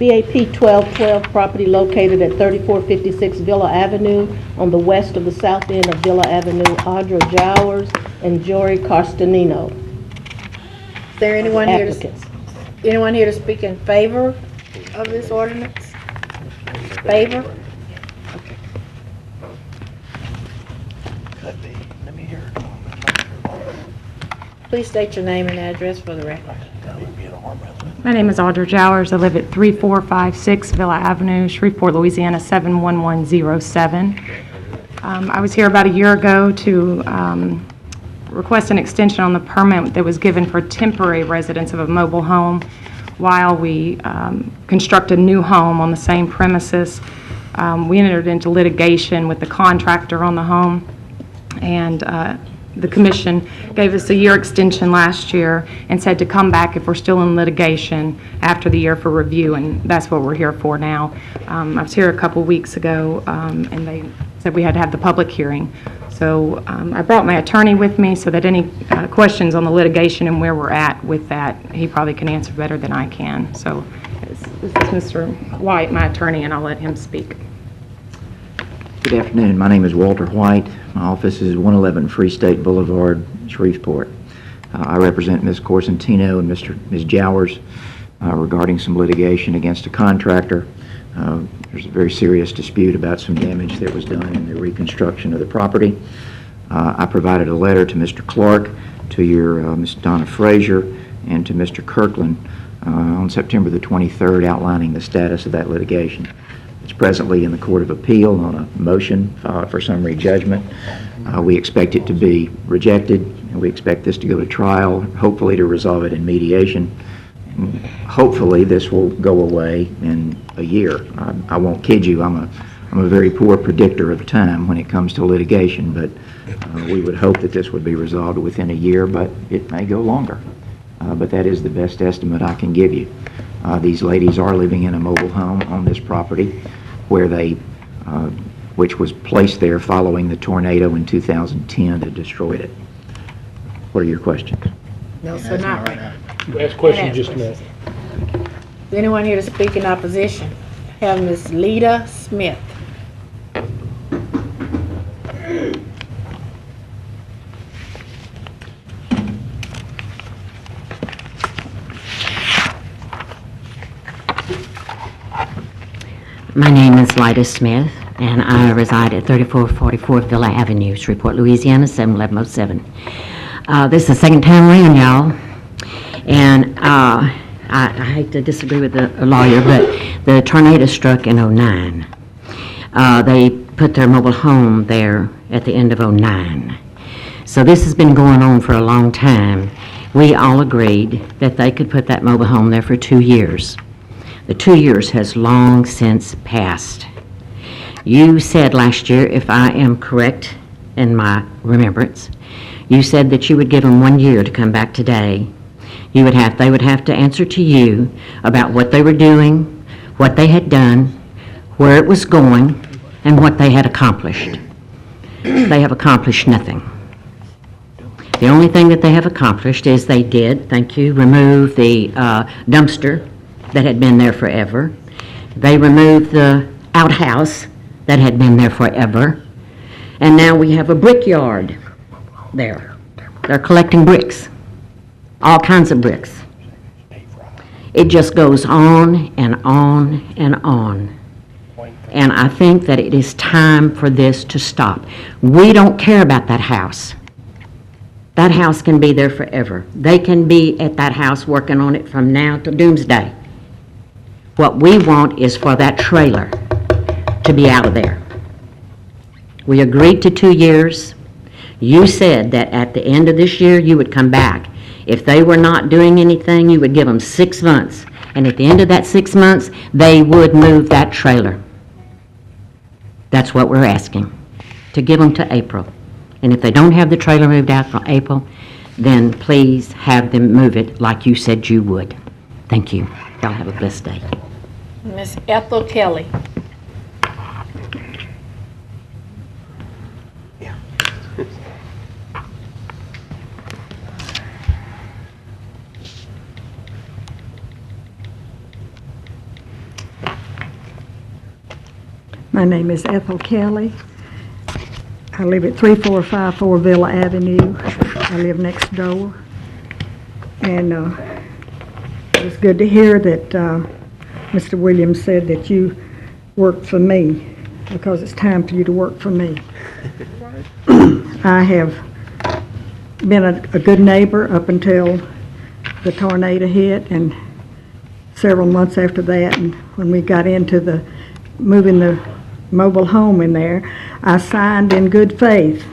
Speaker 2: BAP 1212, property located at 3456 Villa Avenue on the west of the south end of Villa Avenue, Audra Jowers and Jory Carstanino.
Speaker 1: Is there anyone here
Speaker 2: Applicants.
Speaker 1: to speak in favor of this ordinance? Favor? Okay. Please state your name and address for the record.
Speaker 20: My name is Audra Jowers. I live at 3456 Villa Avenue, Shreveport, Louisiana 71107. I was here about a year ago to request an extension on the permit that was given for temporary residence of a mobile home while we construct a new home on the same premises. We entered into litigation with the contractor on the home, and the commission gave us a year extension last year and said to come back if we're still in litigation after the year for review, and that's what we're here for now. I was here a couple weeks ago, and they said we had to have the public hearing. So I brought my attorney with me so that any questions on the litigation and where we're at with that, he probably can answer better than I can. So this is Mr. White, my attorney, and I'll let him speak.
Speaker 21: Good afternoon. My name is Walter White. My office is 111 Free State Boulevard, Shreveport. I represent Ms. Corsentino and Ms. Jowers regarding some litigation against a contractor. There's a very serious dispute about some damage that was done in the reconstruction of the property. I provided a letter to Mr. Clark, to your Ms. Donna Frazier, and to Mr. Kirkland on September the 23rd outlining the status of that litigation. It's presently in the Court of Appeal on a motion for summary judgment. We expect it to be rejected, and we expect this to go to trial, hopefully to resolve it in mediation. And hopefully this will go away in a year. I won't kid you, I'm a very poor predictor of time when it comes to litigation, but we would hope that this would be resolved within a year, but it may go longer. But that is the best estimate I can give you. These ladies are living in a mobile home on this property where which was placed there following the tornado in 2010 that destroyed it. What are your questions?
Speaker 1: No, sir, not right now.
Speaker 22: Last question, just a minute.
Speaker 1: Is anyone here to speak in opposition? Have Ms. Lita Smith.
Speaker 23: My name is Lida Smith, and I reside at 3444 Villa Avenue, Shreveport, Louisiana, 71107. This is the second time around, y'all, and I hate to disagree with the lawyer, but the tornado struck in '09. They put their mobile home there at the end of '09. So this has been going on for a long time. We all agreed that they could put that mobile home there for 2 years. The 2 years has long since passed. You said last year, if I am correct in my remembrance, you said that you would give them 1 year to come back today. They would have to answer to you about what they were doing, what they had done, where it was going, and what they had accomplished. They have accomplished nothing. The only thing that they have accomplished is they did, thank you, remove the dumpster that had been there forever. They removed the outhouse that had been there forever. And now we have a brickyard there. They're collecting bricks, all kinds of bricks. It just goes on and on and on. And I think that it is time for this to stop. We don't care about that house. That house can be there forever. They can be at that house working on it from now till doomsday. What we want is for that trailer to be out of there. We agreed to 2 years. You said that at the end of this year, you would come back. If they were not doing anything, you would give them 6 months. And at the end of that 6 months, they would move that trailer. That's what we're asking, to give them to April. And if they don't have the trailer moved out from April, then please have them move it like you said you would. Thank you. Y'all have a blessed day.
Speaker 1: Miss Ethel Kelly.
Speaker 4: My name is Ethel Kelly. I live at 3454 Villa Avenue. I live next door. And it was good to hear that Mr. Williams said that you work for me, because it's time for you to work for me. I have been a good neighbor up until the tornado hit, and several months after that, and when we got into the moving the mobile home in there, I signed in good faith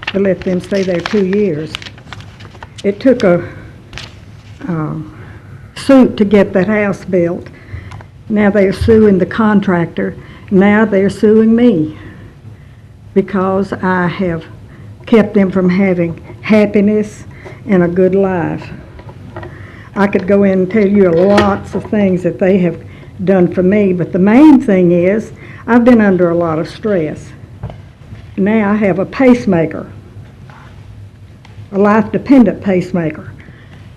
Speaker 4: to let them stay there 2 years. It took a suit to get that house built. Now they're suing the contractor. Now they're suing me because I have kept them from having happiness and a good life. I could go in and tell you lots of things that they have done for me, but the main thing is I've been under a lot of stress. Now I have a pacemaker, a life-dependent pacemaker,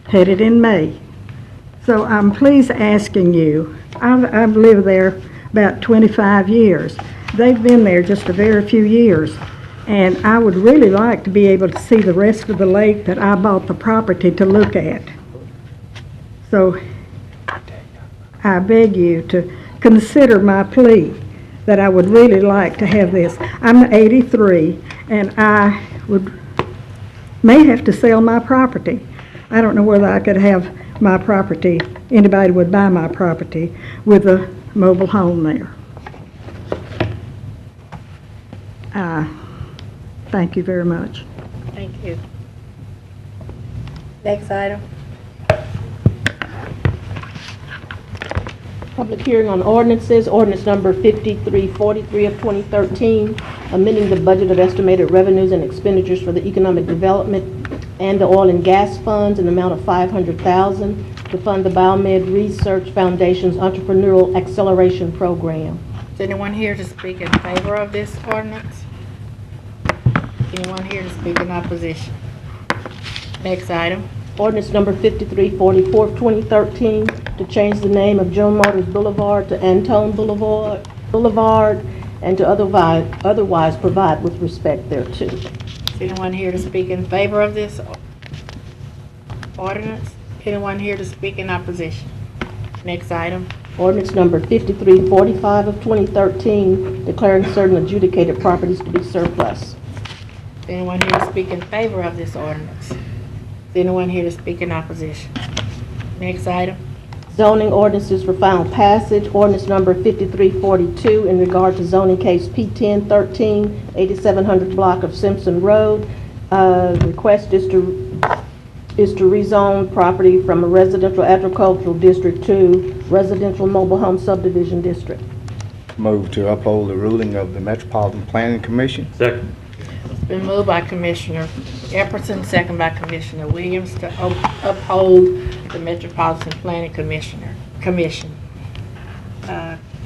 Speaker 4: headed in May. So I'm please asking you, I've lived there about 25 years. They've been there just a very few years, and I would really like to be able to see the rest of the lake that I bought the property to look at. So I beg you to consider my plea that I would really like to have this. I'm 83, and I may have to sell my property. I don't know whether I could have my property, anybody would buy my property with a mobile home there. Thank you very much.
Speaker 1: Thank you. Next item.
Speaker 2: Public hearing on ordinances, ordinance number 5343 of 2013, amending the budget of estimated revenues and expenditures for the economic development and the oil and gas funds in the amount of $500,000 to fund the Biomed Research Foundation's Entrepreneurial Acceleration Program.
Speaker 1: Is anyone here to speak in favor of this ordinance? Anyone here to speak in opposition? Next item.
Speaker 2: Ordinance number 5344 of 2013 to change the name of Joe Motors Boulevard to Antone Boulevard and to otherwise provide with respect thereto.
Speaker 1: Is anyone here to speak in favor of this ordinance? Anyone here to speak in opposition? Next item.
Speaker 2: Ordinance number 5345 of 2013 declaring certain adjudicated properties to be surplus.
Speaker 1: Is anyone here to speak in favor of this ordinance? Is anyone here to speak in opposition? Next item.
Speaker 2: Zoning ordinances for final passage. Ordinance number 5342 in regard to zoning case P1013, 8700 block of Simpson Road. Request is to rezone property from a residential agricultural district to residential mobile home subdivision district.
Speaker 13: Move to uphold the ruling of the Metropolitan Planning Commission.
Speaker 3: Second.
Speaker 1: It's been moved by Commissioner Epperson, second by Commissioner Williams to uphold the Metropolitan Planning Commission.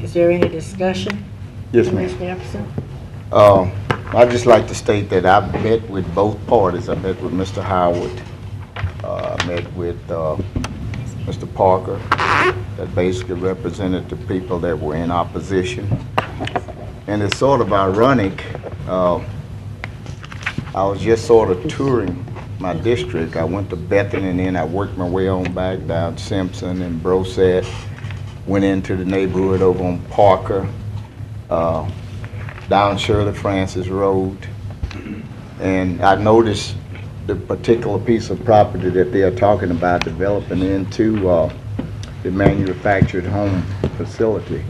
Speaker 1: Is there any discussion?
Speaker 13: Yes, ma'am.
Speaker 1: Commissioner Epperson?
Speaker 13: I'd just like to state that I've met with both parties. I met with Mr. Howard, met with Mr. Parker, that basically represented the people that were in opposition. And it's sort of ironic, I was just sort of touring my district. I went to Bethany and then I worked my way on back down Simpson and Brosette, went into the neighborhood over on Parker, down Shirley Francis Road, and I noticed the particular piece of property that they are talking about developing into the manufactured home facility.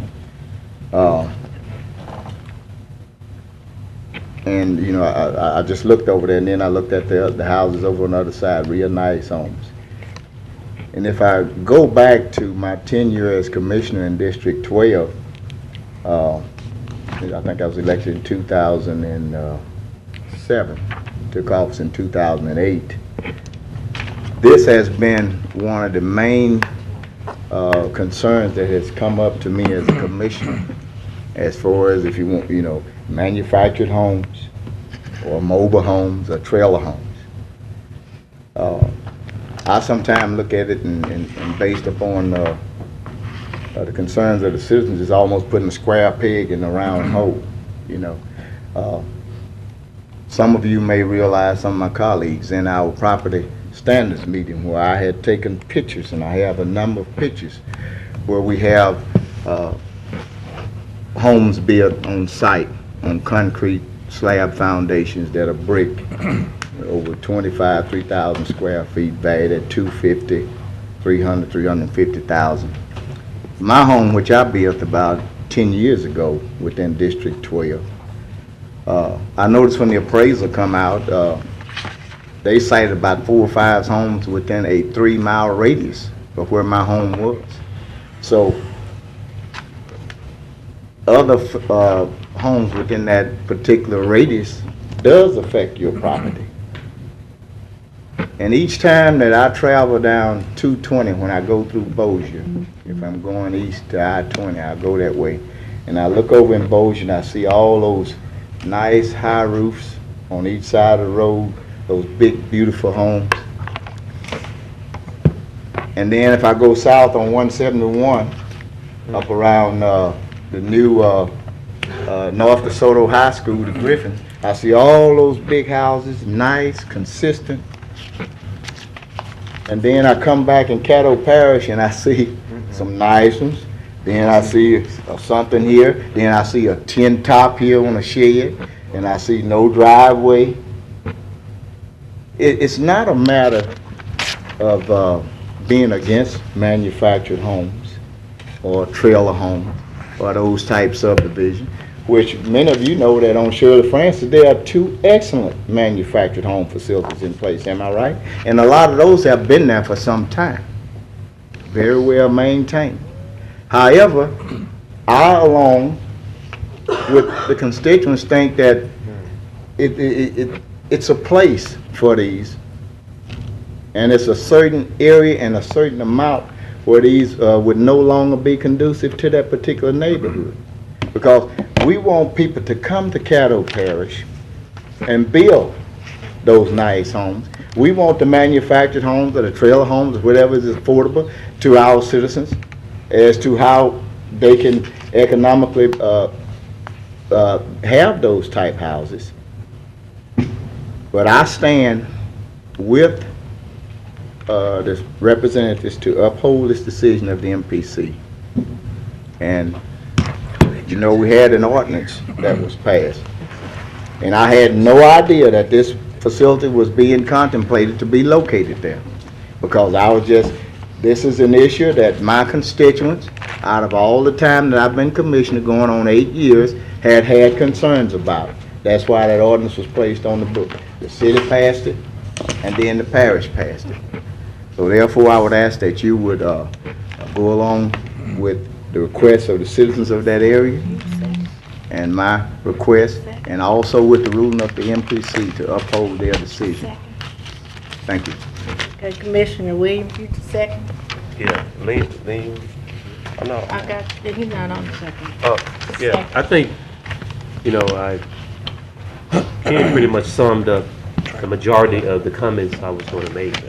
Speaker 13: And, you know, I just looked over there, and then I looked at the houses over on the other side, real nice homes. And if I go back to my tenure as commissioner in District 12, I think I was elected in 2007, took office in 2008. This has been one of the main concerns that has come up to me as a commissioner, as far as if you want, you know, manufactured homes or mobile homes or trailer homes. I sometimes look at it and based upon the concerns of the citizens, is almost putting a square peg in a round hole, you know. Some of you may realize, some of my colleagues, in our property standards meeting where I had taken pictures, and I have a number of pictures where we have homes built on site on concrete slab foundations that are brick, over 3,000 square feet, valued at $250,000, $300,000, $350,000. My home, which I built about 10 years ago within District 12, I noticed when the appraisal come out, they cited about 4 or 5 homes within a 3-mile radius of where my home was. So other homes within that particular radius does affect your property. And each time that I travel down 220 when I go through Bossier, if I'm going east to I-20, I go that way, and I look over in Bossier and I see all those nice high roofs on each side of the road, those big beautiful homes. And then if I go south on 171 up around the new North DeSoto High School, the Griffin, I see all those big houses, nice, consistent. And then I come back in Caddo Parish and I see some nice ones. Then I see something here. Then I see a tin top here on a shed. And I see no driveway. It's not a matter of being against manufactured homes or trailer homes or those type subdivisions, which many of you know that on Shirley Francis there are 2 excellent manufactured home facilities in place, am I right? And a lot of those have been there for some time, very well maintained. However, I, along with the constituents, think that it's a place for these, and it's a certain area and a certain amount where these would no longer be conducive to that particular neighborhood. Because we want people to come to Caddo Parish and build those nice homes. We want the manufactured homes or the trailer homes or whatever is affordable to our citizens as to how they can economically have those type houses. But I stand with the representatives to uphold this decision of the MPC. And you know, we had an ordinance that was passed, and I had no idea that this facility was being contemplated to be located there, because I was just, this is an issue that my constituents, out of all the time that I've been commissioner, going on 8 years, had concerns about. That's why that ordinance was placed on the book. The city passed it, and then the parish passed it. So therefore, I would ask that you would go along with the requests of the citizens of that area and my request, and also with the ruling of the MPC to uphold their decision. Thank you.
Speaker 1: Okay, Commissioner Williams, you the second?
Speaker 3: Yeah, Liam, I'm not.
Speaker 1: I got, he's not on the second.
Speaker 3: Yeah, I think, you know, Ken pretty much summed up the majority of the comments I was going to make.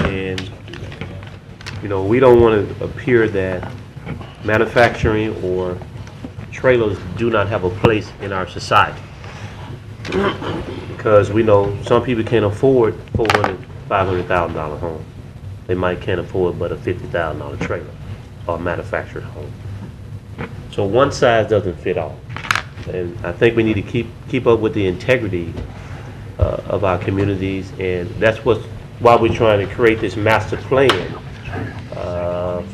Speaker 3: And, you know, we don't want to appear that manufacturing or trailers do not have a place in our society, because we know some people can't afford $400,000, $500,000 home. They might can't afford but a $50,000 trailer or a manufactured home. So one size doesn't fit all, and I think we need to keep up with the integrity of our communities, and that's why we're trying to create this master plan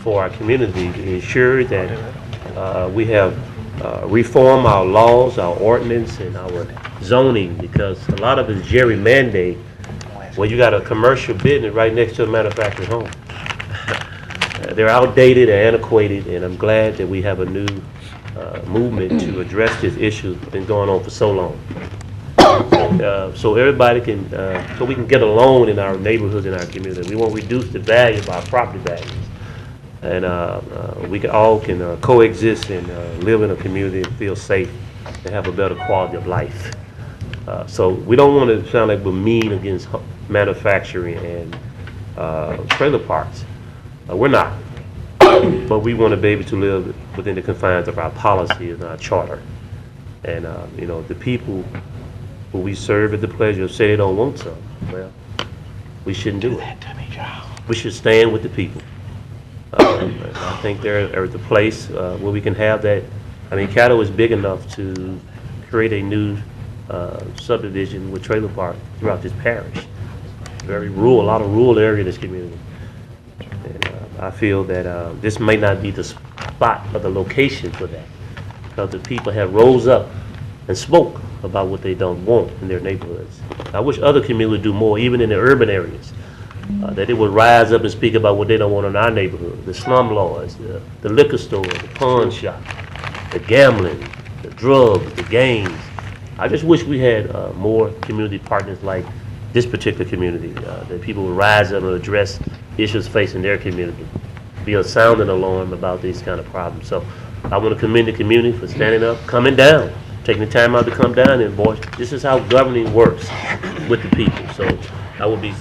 Speaker 3: for our community to ensure that we have reform our laws, our ordinance, and our zoning, because a lot of it is gerrymandated where you got a commercial business right next to a manufactured home. They're outdated and antiquated, and I'm glad that we have a new movement to address this issue that's been going on for so long. So everybody can, so we can get along in our neighborhoods, in our community. We won't reduce the value of our property values. And we all can coexist and live in a community and feel safe and have a better quality of life. So we don't want to sound like we're mean against manufacturing and trailer parks. We're not. But we want to be able to live within the confines of our policy and our charter. And, you know, the people who we serve at the pleasure say they don't want some. Well, we shouldn't do it. We should stand with the people. I think there is a place where we can have that. I mean, Caddo is big enough to create a new subdivision with trailer park throughout this parish. Very rural, a lot of rural area in this community. And I feel that this may not be the spot or the location for that, because the people have rose up and spoke about what they don't want in their neighborhoods. I wish other communities do more, even in the urban areas. That they would rise up and speak about what they don't want in our neighborhood. The slumlords, the liquor store, the pawn shop, the gambling, the drugs, the gangs. I just wish we had more community partners like this particular community, that people would rise up and address issues facing their community, be a sounding alarm about these kind of problems. So I want to commend the community for standing up, coming down, taking the time out to come down, and boy, this is how governing works with the people. So I will be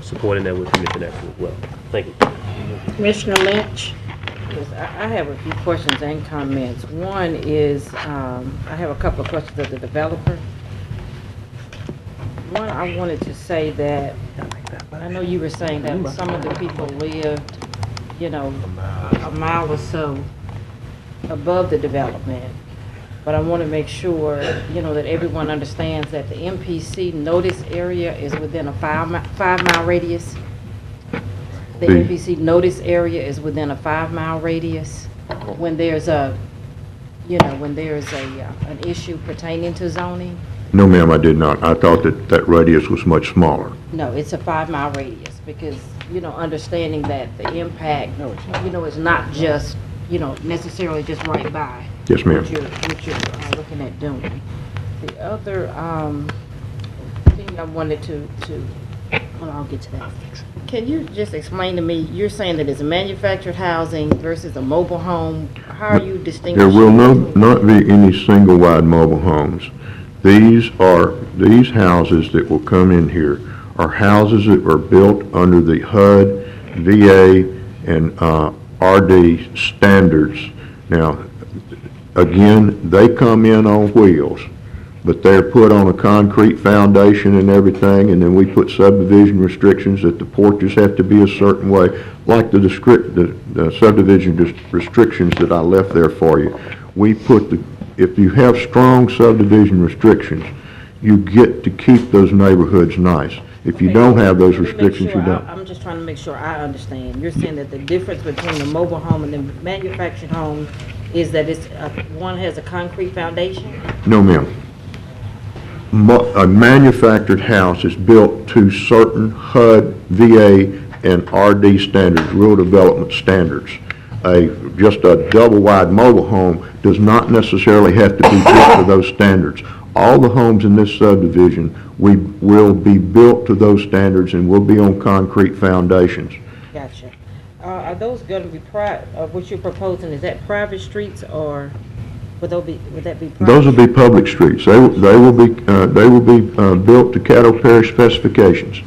Speaker 3: supporting that with Commissioner Axel as well. Thank you.
Speaker 1: Commissioner Lynch.
Speaker 5: Yes, I have a few questions and comments. One is, I have a couple of questions of the developer. One, I wanted to say that, I know you were saying that some of the people lived, you know, a mile or so above the development. But I want to make sure, you know, that everyone understands that the MPC notice area is within a 5-mile radius. The MPC notice area is within a 5-mile radius. When there's a, you know, when there's an issue pertaining to zoning.
Speaker 7: No, ma'am, I did not. I thought that that radius was much smaller.
Speaker 5: No, it's a 5-mile radius because, you know, understanding that the impact, you know, is not just, you know, necessarily just right by.
Speaker 7: Yes, ma'am.
Speaker 5: What you're looking at doing. The other thing I wanted to well, I'll get to that. Can you just explain to me, you're saying that it's a manufactured housing versus a mobile home. How are you distinguishing?
Speaker 7: There will not be any single-wide mobile homes. These houses that will come in here are houses that were built under the HUD, VA, and RD standards. Now, again, they come in on wheels, but they're put on a concrete foundation and everything, and then we put subdivision restrictions that the porches have to be a certain way, like the subdivision restrictions that I left there for you. We put if you have strong subdivision restrictions, you get to keep those neighborhoods nice. If you don't have those restrictions, you don't.
Speaker 5: I'm just trying to make sure I understand. You're saying that the difference between the mobile home and the manufactured home is that it's one has a concrete foundation?
Speaker 7: No, ma'am. A manufactured house is built to certain HUD, VA, and RD standards, rural development standards. Just a double-wide mobile home does not necessarily have to be built to those standards. All the homes in this subdivision will be built to those standards and will be on concrete foundations.
Speaker 5: Gotcha. Are those going to be what you're proposing, is that private streets or would that be private?
Speaker 7: Those will be public streets. They will be built to Caddo Parish specifications.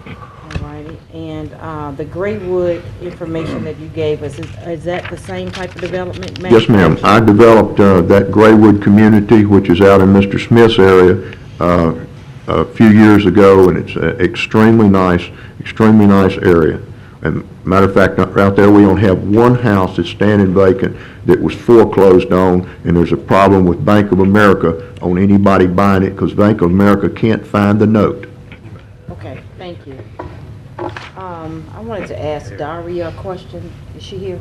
Speaker 5: Alrighty. And the Graywood information that you gave us, is that the same type of development?
Speaker 7: Yes, ma'am. I developed that Graywood community, which is out in Mr. Smith's area, a few years ago, and it's an extremely nice area. And matter of fact, out there we only have one house that's standing vacant that was foreclosed on, and there's a problem with Bank of America on anybody buying it because Bank of America can't find the note.
Speaker 5: Okay, thank you. I wanted to ask Daria a question. Is she here?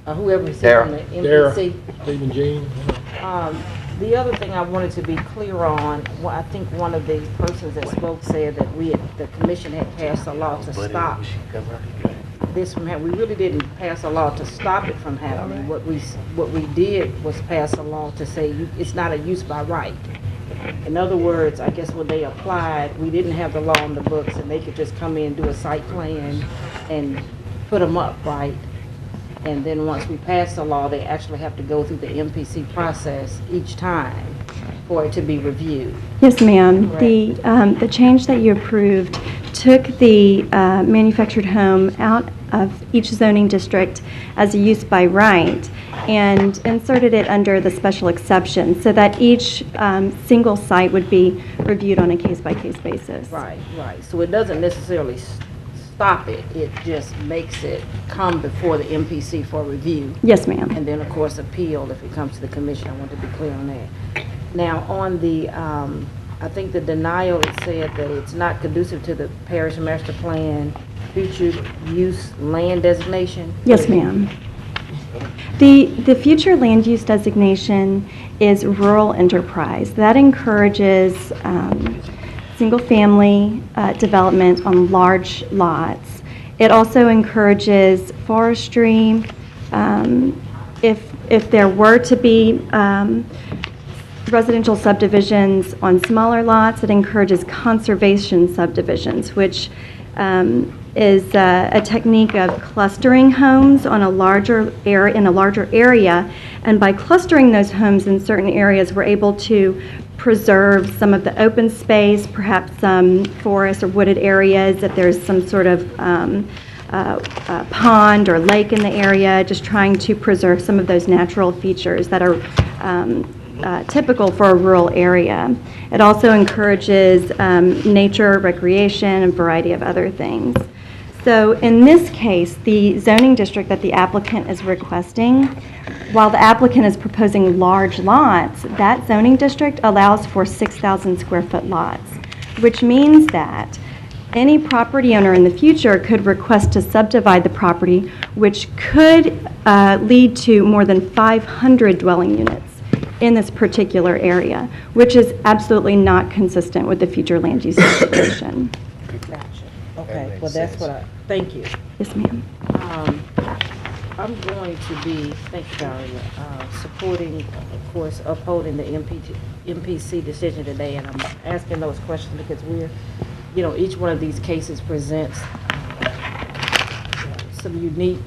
Speaker 5: Whoever's here from the MPC.
Speaker 8: Stephen Jean.
Speaker 5: The other thing I wanted to be clear on, I think one of the persons that spoke said that the commission had passed a law to stop this from happening. We really didn't pass a law to stop it from happening. What we did was pass a law to say it's not a use by right. In other words, I guess when they applied, we didn't have the law on the books, and they could just come in, do a site plan, and put them up, right? And then once we pass the law, they actually have to go through the MPC process each time for it to be reviewed.
Speaker 11: Yes, ma'am. The change that you approved took the manufactured home out of each zoning district as a use by right and inserted it under the special exception so that each single site would be reviewed on a case-by-case basis.
Speaker 5: Right, right. So it doesn't necessarily stop it, it just makes it come before the MPC for review.
Speaker 11: Yes, ma'am.
Speaker 5: And then, of course, appeal if it comes to the commission. I want to be clear on that. Now, on the, I think the denial, it said that it's not conducive to the parish master plan future use land designation.
Speaker 11: Yes, ma'am. The future land use designation is rural enterprise. That encourages single-family development on large lots. It also encourages forestry. If there were to be residential subdivisions on smaller lots, it encourages conservation subdivisions, which is a technique of clustering homes on a larger area, in a larger area, and by clustering those homes in certain areas, we're able to preserve some of the open space, perhaps some forest or wooded areas, if there's some sort of pond or lake in the area, just trying to preserve some of those natural features that are typical for a rural area. It also encourages nature, recreation, and a variety of other things. So in this case, the zoning district that the applicant is requesting, while the applicant is proposing large lots, that zoning district allows for 6,000 square foot lots, which means that any property owner in the future could request to subdivide the property, which could lead to more than 500 dwelling units in this particular area, which is absolutely not consistent with the future land use designation.
Speaker 5: Gotcha. Okay, well, that's what thank you.
Speaker 11: Yes, ma'am.
Speaker 5: I'm going to be, thank you, Daria, supporting, of course, upholding the MPC decision today, and I'm asking those questions because we're, you know, each one of these cases presents some unique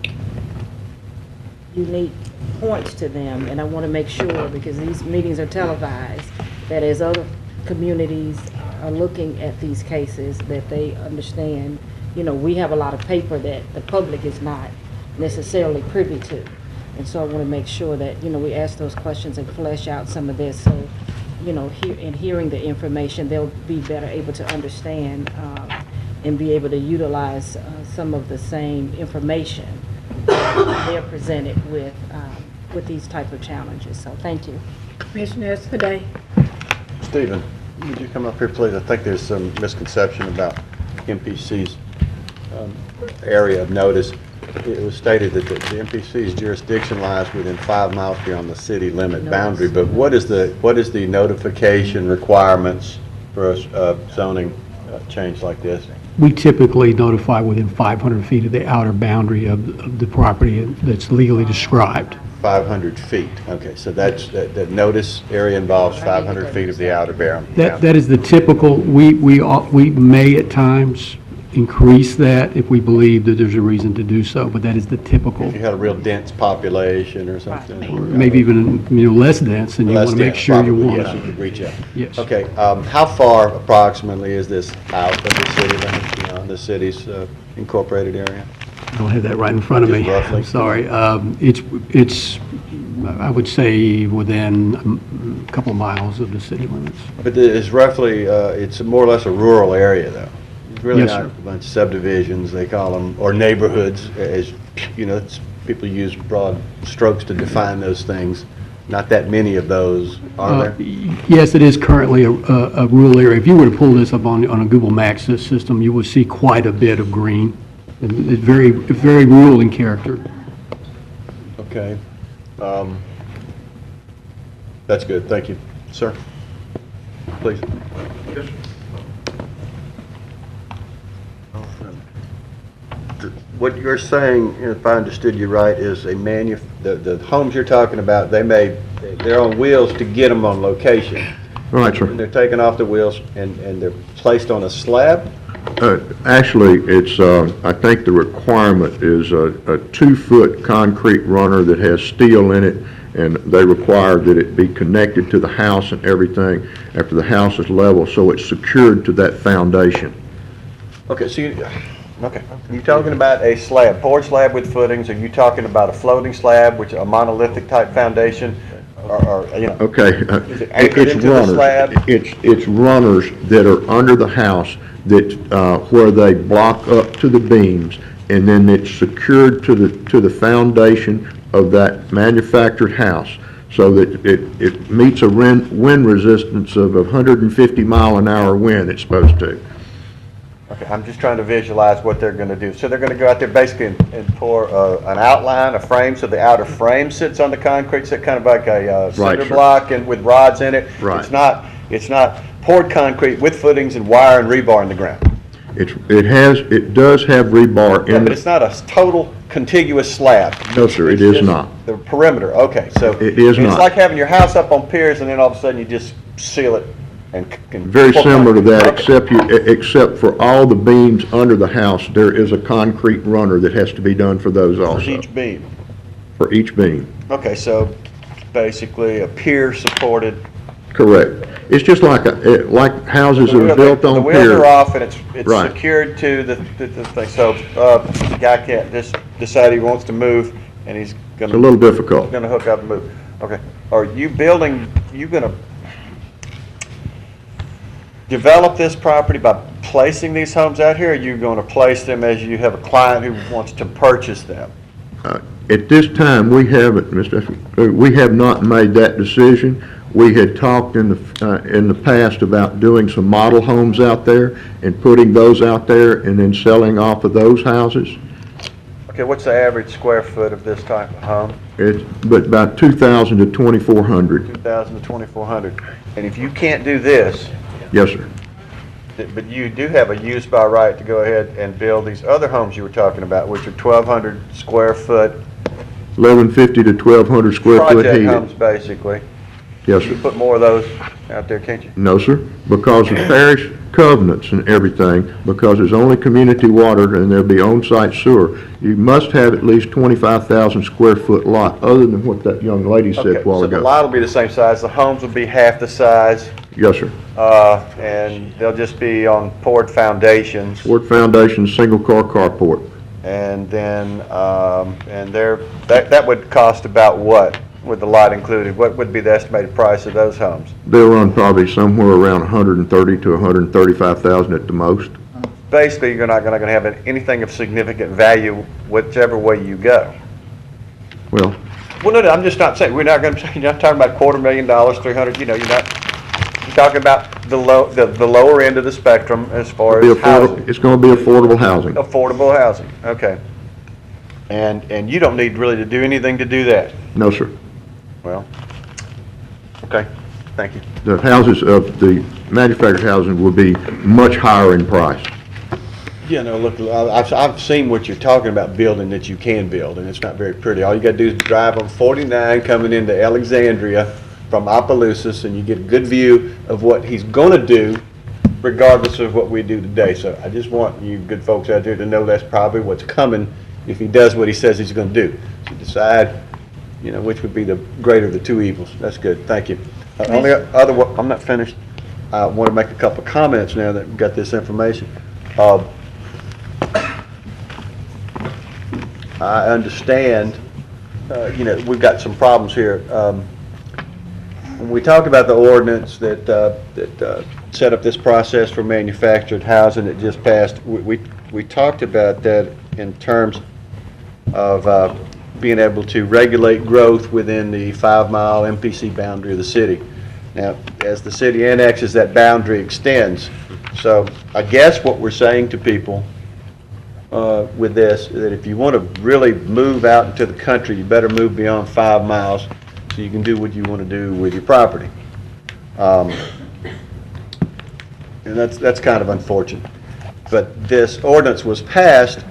Speaker 5: points to them, and I want to make sure, because these meetings are televised, that as other communities are looking at these cases, that they understand, you know, we have a lot of paper that the public is not necessarily privy to. And so I want to make sure that, you know, we ask those questions and flesh out some of this so, you know, in hearing the information, they'll be better able to understand and be able to utilize some of the same information they're presented with these type of challenges. So thank you.
Speaker 1: Commissioners today.
Speaker 7: Stephen, would you come up here, please? I think there's some misconception about MPC's area of notice. It was stated that the MPC's jurisdiction lies within 5 miles beyond the city limit boundary, but what is the notification requirements for a zoning change like this?
Speaker 18: We typically notify within 500 feet of the outer boundary of the property that's legally described.
Speaker 7: 500 feet. Okay, so that notice area involves 500 feet of the outer boundary.
Speaker 18: That is the typical. We may at times increase that if we believe that there's a reason to do so, but that is the typical.
Speaker 7: If you had a real dense population or something.
Speaker 18: Or maybe even less dense, and you want to make sure you want
Speaker 7: to. You could reach out.
Speaker 18: Yes.
Speaker 7: Okay. How far approximately is this out of the city limits, beyond the city's incorporated area?
Speaker 18: I don't have that right in front of me. I'm sorry. It's I would say within a couple of miles of the city limits.
Speaker 7: But it's roughly it's more or less a rural area, though. It's really
Speaker 18: Yes,
Speaker 7: not
Speaker 18: sir.
Speaker 7: a bunch of subdivisions, they call them, or neighborhoods, as you know. People use broad strokes to define those things.
Speaker 8: not that many of those, are there?
Speaker 18: Yes, it is currently a rural area. If you were to pull this up on a Google Maps system, you will see quite a bit of green. And it's very rural in character.
Speaker 8: Okay. That's good, thank you. Sir, please. What you're saying, if I understood you right, is the homes you're talking about, they're on wheels to get them on location.
Speaker 7: Right, sir.
Speaker 8: And they're taken off the wheels and they're placed on a slab?
Speaker 7: Actually, it's, I think the requirement is a 2-foot concrete runner that has steel in it, and they require that it be connected to the house and everything after the house is level, so it's secured to that foundation.
Speaker 8: Okay, so you're talking about a slab, poured slab with footings. Are you talking about a floating slab, which a monolithic type foundation, or you know?
Speaker 7: Okay,
Speaker 8: Is it anchored
Speaker 7: it's
Speaker 8: into the slab?
Speaker 7: runners. It's runners that are under the house that where they block up to the beams, and then it's secured to the foundation of that manufactured house, so that it meets a wind resistance of 150 mile an hour wind it's supposed to.
Speaker 8: Okay, I'm just trying to visualize what they're going to do. So they're going to go out there basically and pour an outline, a frame, so the outer frame sits on the concrete, so kind of like a cinder block and with rods in it.
Speaker 7: Right.
Speaker 8: It's not poured concrete with footings and wire and rebar in the ground.
Speaker 7: It does have rebar in
Speaker 8: But it's not a total contiguous slab.
Speaker 7: No, sir, it is not.
Speaker 8: The perimeter. Okay, so
Speaker 7: it is not.
Speaker 8: It's like having your house up on piers and then all of a sudden you just seal it and
Speaker 7: very similar to that, except for all the beams under the house, there is a concrete runner that has to be done for those also.
Speaker 8: For each beam.
Speaker 7: For each beam.
Speaker 8: Okay, so basically a pier supported.
Speaker 7: Correct. It's just like houses that are built on piers.
Speaker 8: The wheels are off and it's
Speaker 7: right.
Speaker 8: secured to the thing. So the guy can't just decide he wants to move and he's going to.
Speaker 7: It's a little difficult.
Speaker 8: Going to hook up and move. Okay. Are you going to develop this property by placing these homes out here, or are you going to place them as you have a client who wants to purchase them?
Speaker 7: At this time, we haven't, we have not made that decision. We had talked in the past about doing some model homes out there and putting those out there and then selling off of those houses.
Speaker 8: Okay, what's the average square foot of this type of home?
Speaker 7: It's about 2,000 to 2,400.
Speaker 8: 2,000 to 2,400. And if you can't do this.
Speaker 7: Yes, sir.
Speaker 8: But you do have a use by right to go ahead and build these other homes you were talking about, which are 1,200 square foot.
Speaker 7: 1,150 to 1,200 square foot heated.
Speaker 8: Project homes, basically.
Speaker 7: Yes, sir.
Speaker 8: You put more of those out there, can't you?
Speaker 7: No, sir. Because of parish covenants and everything, because there's only community water and there'll be on-site sewer, you must have at least 25,000 square foot lot, other than what that young lady said a while
Speaker 8: So
Speaker 7: ago.
Speaker 8: the lot will be the same size, the homes will be half the size.
Speaker 7: Yes, sir.
Speaker 8: And they'll just be on poured foundations.
Speaker 7: Poured foundations, single-car carport.
Speaker 8: And then, that would cost about what, with the lot included? What would be the estimated price of those homes?
Speaker 7: They'll run probably somewhere around 130 to 135,000 at the most.
Speaker 8: Basically, you're not going to have anything of significant value whichever way you go.
Speaker 7: Well,
Speaker 8: no, I'm just not saying, you're not talking about $250,000, 300, you're talking about the lower end of the spectrum as far as housing.
Speaker 7: It's going to be affordable housing.
Speaker 8: Affordable housing, okay. And you don't need really to do anything to do that?
Speaker 7: No, sir.
Speaker 8: Well, okay, thank you.
Speaker 7: The houses of the manufactured housing will be much higher in price.
Speaker 8: Yeah, no, look, I've seen what you're talking about building that you can build, and it's not very pretty. All you got to do is drive on 49 coming into Alexandria from Opelousas, and you get a good view of what he's going to do regardless of what we do today. So I just want you good folks out there to know that's probably what's coming if he does what he says he's going to do. So decide, which would be the greater of the two evils. That's good. Thank you. I'm not finished. I want to make a couple of comments now that we've got this information. I understand, we've got some problems here. When we talked about the ordinance that set up this process for manufactured housing that just passed, we talked about that in terms of being able to regulate growth within the 5-mile MPC boundary of the city. Now, as the city annexes, that boundary extends. So I guess what we're saying to people with this, that if you want to really move out into the country, you better move beyond 5 miles so you can do what you want to do with your property. And that's kind of unfortunate. But this ordinance was passed.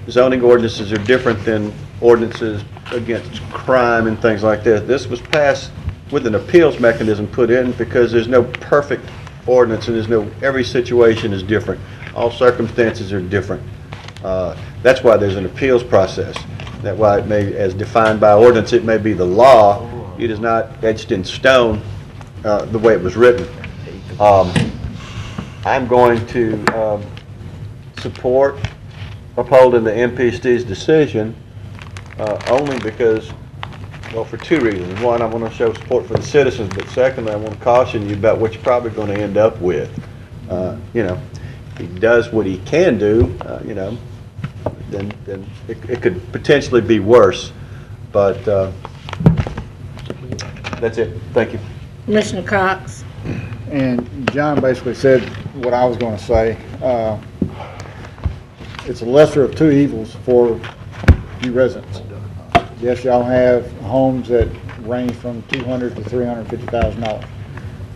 Speaker 8: Zoning ordinances are different than ordinances against crime and things like this. This was passed with an appeals mechanism put in because there's no perfect ordinance and every situation is different. All circumstances are different. That's why there's an appeals process. That's why it may, as defined by ordinance, it may be the law. It is not etched in stone the way it was written. I'm going to support upholding the MPC's decision only because, well, for 2 reasons. One, I want to show support for the citizens, but secondly, I want to caution you about what you're probably going to end up with. You know, if he does what he can do, you know, then it could potentially be worse. But that's it. Thank you.
Speaker 1: Commissioner Cox.
Speaker 9: And John basically said what I was going to say. It's a lesser of two evils for you residents. Yes, y'all have homes that range from $200,000 to $350,000.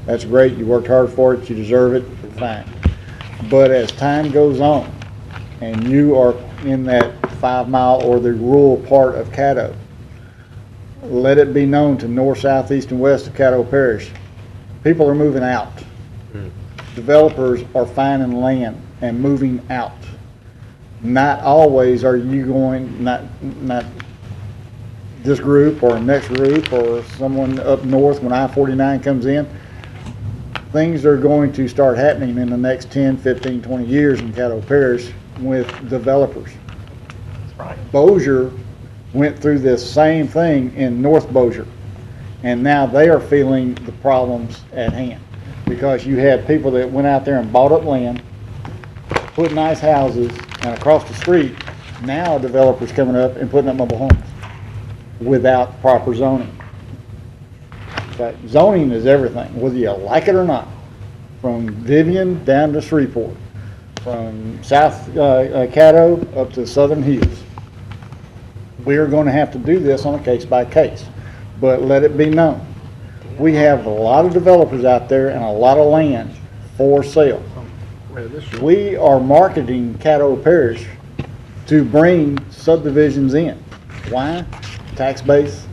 Speaker 9: That's great. You worked hard for it. You deserve it. Fine. But as time goes on, and you are in that 5-mile or the rural part of Caddo, let it be known to north, south, east, and west of Caddo Parish, people are moving out. Developers are finding land and moving out. Not always are you going, not this group or next group or someone up north when I-49 comes in. Things are going to start happening in the next 10, 15, 20 years in Caddo Parish with developers. Bossier went through this same thing in North Bossier, and now they are feeling the problems at hand because you had people that went out there and bought up land, put nice houses, and across the street, now developers coming up and putting up mobile homes without proper zoning. But zoning is everything, whether you like it or not, from Vivian down to Shreveport, from South Caddo up to Southern Hills. We are going to have to do this on a case by case, but let it be known. We have a lot of developers out there and a lot of land for sale. We are marketing Caddo Parish to bring subdivisions in. Why? Tax base,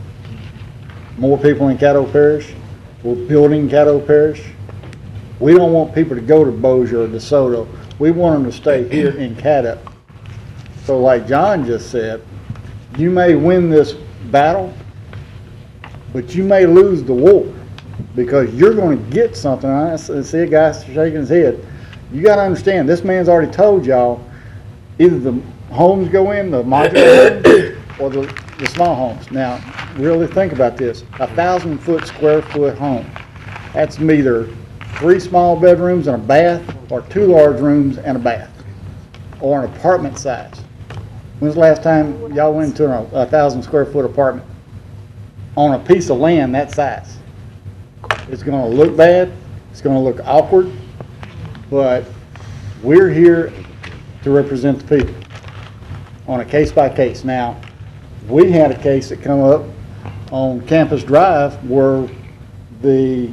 Speaker 9: more people in Caddo Parish. We're building Caddo Parish. We don't want people to go to Bossier or DeSoto. We want them to stay here in Caddo. So like John just said, you may win this battle, but you may lose the war because you're going to get something. I see a guy shaking his head. You got to understand, this man's already told y'all either the homes go in, the modular homes, or the small homes. Now, really think about this. 1,000 square foot home. That's either 3 small bedrooms and a bath or 2 large rooms and a bath, or an apartment size. When's the last time y'all went into a 1,000 square foot apartment on a piece of land that size? It's going to look bad. It's going to look awkward. But we're here to represent the people on a case by case. Now, we had a case that come up on Campus Drive where the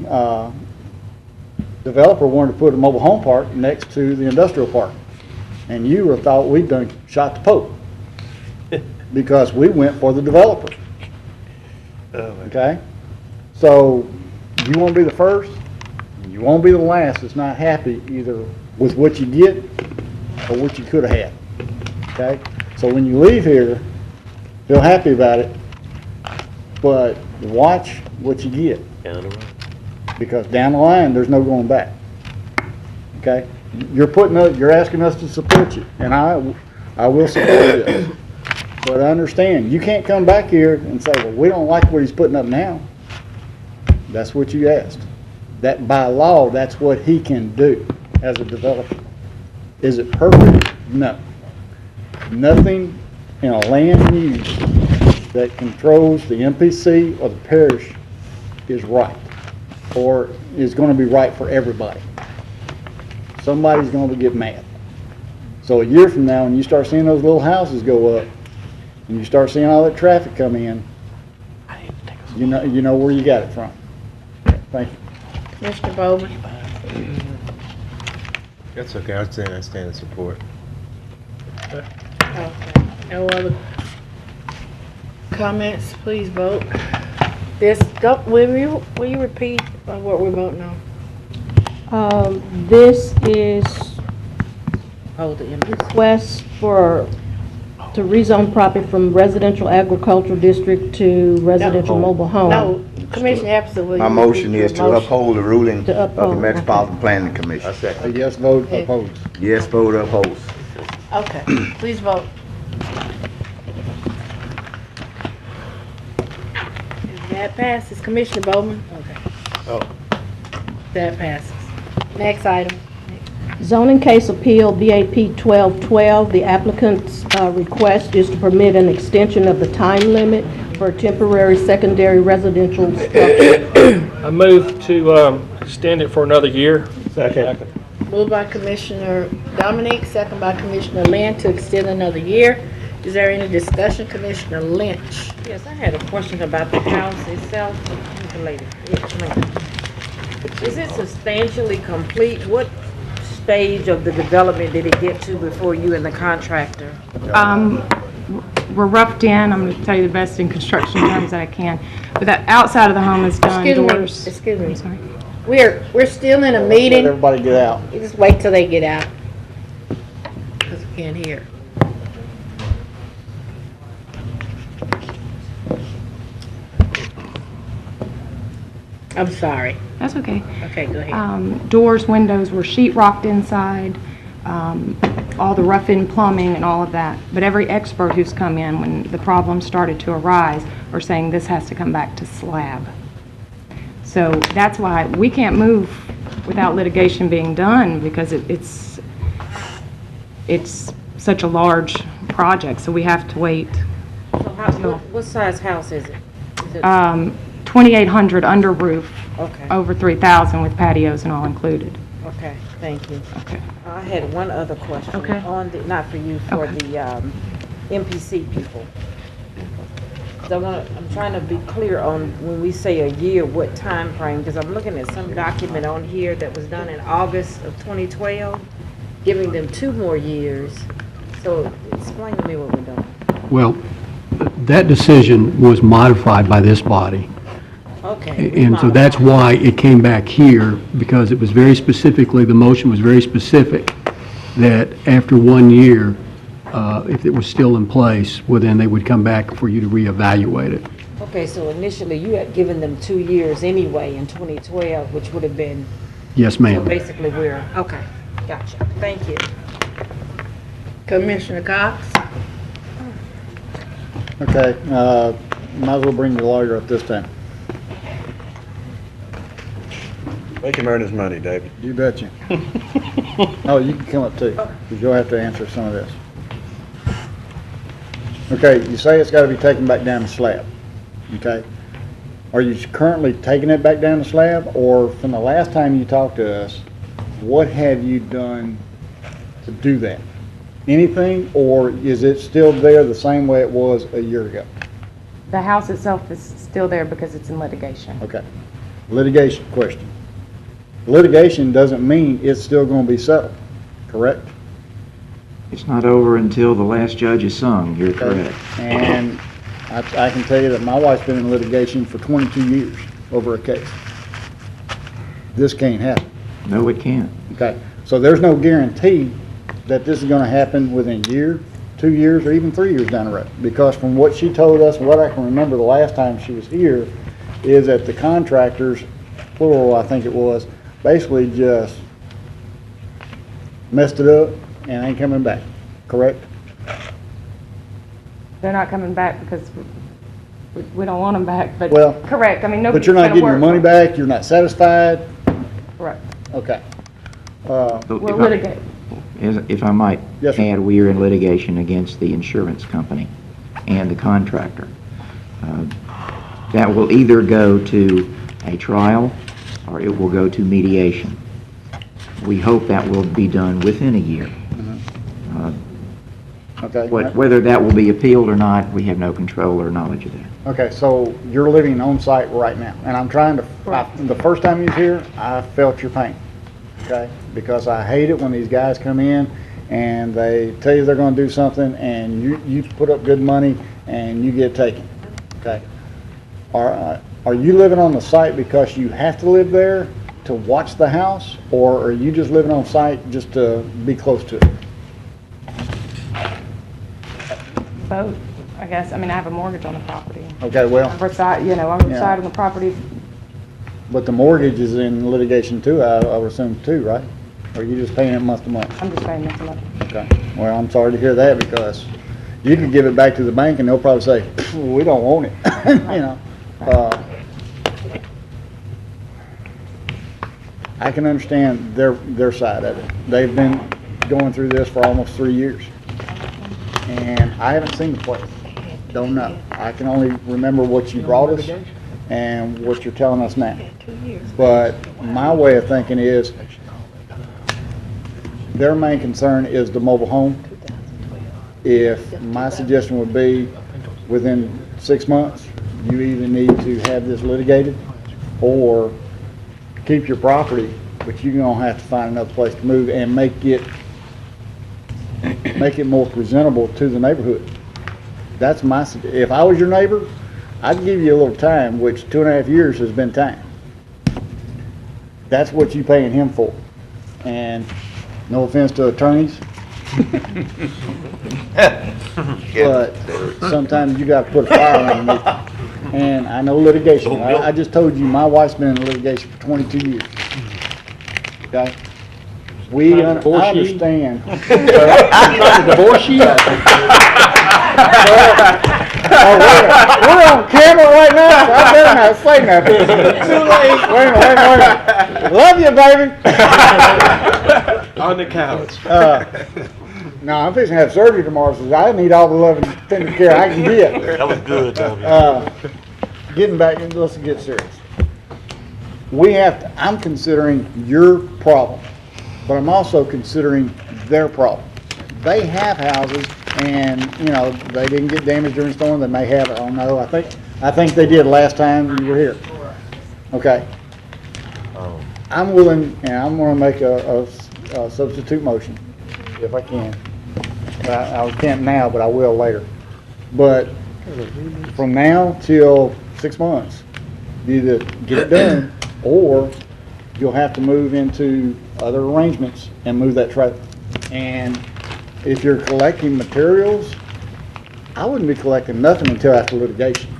Speaker 9: developer wanted to put a mobile home park next to the industrial park. And you would have thought we'd done shot the Pope because we went for the developer. Okay? So you want to be the first, you won't be the last that's not happy either with what you get or what you could have had. Okay? So when you leave here, feel happy about it, but watch what you get.
Speaker 3: Down the road.
Speaker 9: Because down the line, there's no going back. Okay? You're asking us to support you, and I will support this. But understand, you can't come back here and say, well, we don't like what he's putting up now. That's what you asked. That by law, that's what he can do as a developer. Is it perfect? No. Nothing in a land use that controls the MPC or the parish is right, or is gonna be right for everybody. Somebody's gonna get mad. So a year from now, when you start seeing those little houses go up, and you start seeing all that traffic come in, you know where you got it from. Thank you.
Speaker 1: Commissioner Bowman?
Speaker 10: That's okay, I stand in support.
Speaker 1: Okay. No other comments? Please vote. Will you repeat what we're voting on?
Speaker 2: This is
Speaker 5: Hold the image.
Speaker 2: request to rezone property from residential agricultural district to residential mobile home.
Speaker 1: No, Commissioner Epstein, will you
Speaker 13: My
Speaker 1: repeat
Speaker 13: motion
Speaker 1: your
Speaker 13: is to
Speaker 1: motion?
Speaker 13: uphold the ruling
Speaker 2: To
Speaker 13: of the
Speaker 2: uphold,
Speaker 13: Metropolitan Planning Commission.
Speaker 9: A yes vote opposed.
Speaker 13: Yes vote opposed.
Speaker 1: Okay, please vote. That passes. Commissioner Bowman? Okay.
Speaker 10: Oh.
Speaker 1: That passes. Next item.
Speaker 2: Zoning case appeal BAP 1212. The applicant's request is to permit an extension of the time limit for a temporary secondary residential structure.
Speaker 14: I move to extend it for another year.
Speaker 10: Second.
Speaker 1: Moved by Commissioner Dominique, second by Commissioner Lynn to extend another year. Is there any discussion? Commissioner Lynch?
Speaker 5: Yes, I had a question about the house itself. Lady, is it substantially complete? What stage of the development did it get to before you and the contractor?
Speaker 20: We're roughed in. I'm going to tell you the best in construction terms that I can. But that outside of the home is done. Doors.
Speaker 1: Excuse me.
Speaker 20: I'm sorry.
Speaker 1: We're still in a meeting.
Speaker 9: Let everybody get out.
Speaker 1: You just wait till they get out. Because we can't hear. I'm sorry.
Speaker 20: That's okay.
Speaker 1: Okay, go ahead.
Speaker 20: Doors, windows were sheetrocked inside, all the rough-in plumbing and all of that. But every expert who's come in when the problems started to arise are saying this has to come back to slab. So that's why we can't move without litigation being done, because it's such a large project, so we have to wait.
Speaker 5: So what size house is it? Is it
Speaker 20: 2,800 under roof,
Speaker 5: Okay.
Speaker 20: over 3,000 with patios and all included.
Speaker 5: Okay, thank you.
Speaker 20: Okay.
Speaker 5: I had one other question.
Speaker 20: Okay.
Speaker 5: On the, not for you, for the MPC people. So I'm trying to be clear on when we say a year, what time frame, because I'm looking at some document on here that was done in August of 2012, giving them 2 more years. So explain to me what we're doing.
Speaker 18: Well, that decision was modified by this body.
Speaker 5: Okay.
Speaker 18: And so that's why it came back here, because it was very specifically, the motion was very specific, that after 1 year, if it was still in place, well, then they would come back for you to reevaluate it.
Speaker 5: Okay, so initially you had given them 2 years anyway in 2012, which would have been.
Speaker 18: Yes,
Speaker 5: So
Speaker 18: ma'am.
Speaker 5: basically okay, gotcha. Thank you.
Speaker 1: Commissioner Cox?
Speaker 9: Okay, might as well bring the lawyer up this time.
Speaker 8: Make him earn his money, David.
Speaker 9: You betcha. Oh, you can come up too, because you'll have to answer some of this. Okay, you say it's got to be taken back down the slab, okay? Are you currently taking it back down the slab, or from the last time you talked to us, what have you done to do that? Anything, or is it still there the same way it was a year ago?
Speaker 20: The house itself is still there because it's in litigation.
Speaker 9: Okay. Litigation question. Litigation doesn't mean it's still going to be settled, correct?
Speaker 21: It's not over until the last judge is sung, you're correct.
Speaker 9: And I can tell you that my wife's been in litigation for 22 years over a case. This can't happen.
Speaker 21: No, it can't.
Speaker 9: Okay, so there's no guarantee that this is going to happen within a year, 2 years, or even 3 years down the road. Because from what she told us, and what I can remember the last time she was here, is that the contractors, plural I think it was, basically just messed it up and ain't coming back, correct?
Speaker 20: They're not coming back because we don't want them back, but
Speaker 9: Well,
Speaker 20: correct. I mean,
Speaker 9: But
Speaker 20: nobody's
Speaker 9: you're not
Speaker 20: gonna
Speaker 9: getting your
Speaker 20: work.
Speaker 9: money back, you're not satisfied?
Speaker 20: Correct.
Speaker 9: Okay.
Speaker 21: So
Speaker 20: We'll
Speaker 21: if I-
Speaker 20: litigate.
Speaker 21: If I might
Speaker 9: Yes, sir.
Speaker 21: add, we are in litigation against the insurance company and the contractor. That will either go to a trial or it will go to mediation. We hope that will be done within a year.
Speaker 9: Okay.
Speaker 21: Whether that will be appealed or not, we have no control or knowledge of that.
Speaker 9: Okay, so you're living on site right now, and I'm trying to, the first time you was here, I felt your pain, okay? Because I hate it when these guys come in and they tell you they're gonna do something and you put up good money and you get taken, okay? Are you living on the site because you have to live there to watch the house, or are you just living on site just to be close to it?
Speaker 20: Both, I guess. I mean, I have a mortgage on the property.
Speaker 9: Okay, well.
Speaker 20: I reside, you know, I reside on the property.
Speaker 9: But the mortgage is in litigation too, I would assume too, right? Or are you just paying it month to month?
Speaker 20: I'm just paying month to month.
Speaker 9: Okay, well, I'm sorry to hear that, because you could give it back to the bank and they'll probably say, we don't own it, you know? I can understand their side of it. They've been going through this for almost 3 years. And I haven't seen the place. Don't know. I can only remember what you brought us and what you're telling us now. But my way of thinking is, their main concern is the mobile home. If my suggestion would be, within 6 months, you either need to have this litigated or keep your property, but you're gonna have to find another place to move and make it more presentable to the neighborhood. That's my, if I was your neighbor, I'd give you a little time, which 2.5 years has been time. That's what you paying him for. And no offense to attorneys, but sometimes you gotta put a fire underneath it. And I know litigation. I just told you, my wife's been in litigation for 22 years. Okay? We understand.
Speaker 18: Divorce you?
Speaker 9: We're on camera right now, so I better not say nothing. Too late. Wait a minute. Love you, baby.
Speaker 10: On the couch.
Speaker 9: No, I'm fixing to have surgery tomorrow, so I need all the love and tender care I can get.
Speaker 3: That was good, W.
Speaker 9: Getting back, let's get serious. I'm considering your problem, but I'm also considering their problem. They have houses and, you know, they didn't get damaged during the storm. They may have, I don't know. I think they did last time you were here. Okay. I'm willing, and I'm gonna make a substitute motion, if I can. I can't now, but I will later. But from now till 6 months, you either get it done, or you'll have to move into other arrangements and move that trailer. And if you're collecting materials, I wouldn't be collecting nothing until after litigation.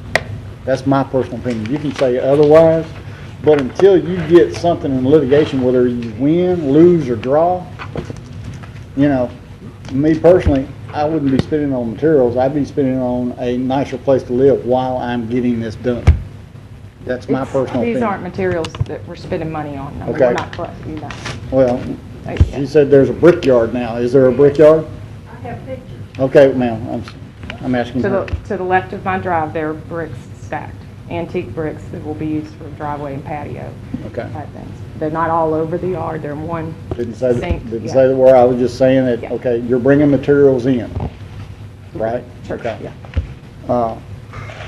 Speaker 9: That's my personal opinion. You can say otherwise, but until you get something in litigation, whether you win, lose, or draw, you know, me personally, I wouldn't be spending on materials. I'd be spending on a nicer place to live while I'm getting this done. That's my personal opinion.
Speaker 20: These aren't materials that we're spending money on. No,
Speaker 9: Okay.
Speaker 20: we're not collecting that.
Speaker 9: Well, she said there's a brickyard now. Is there a brickyard?
Speaker 20: I have pictures.
Speaker 9: Okay, ma'am, I'm asking her.
Speaker 20: To the left of my drive, there are bricks stacked, antique bricks that will be used for driveway and patio
Speaker 9: Okay.
Speaker 20: type things. They're not all over the yard. They're in one
Speaker 9: Didn't say,
Speaker 20: sink.
Speaker 9: didn't say the word. I was just saying that, okay, you're bringing materials in, right? Okay.
Speaker 20: Yeah.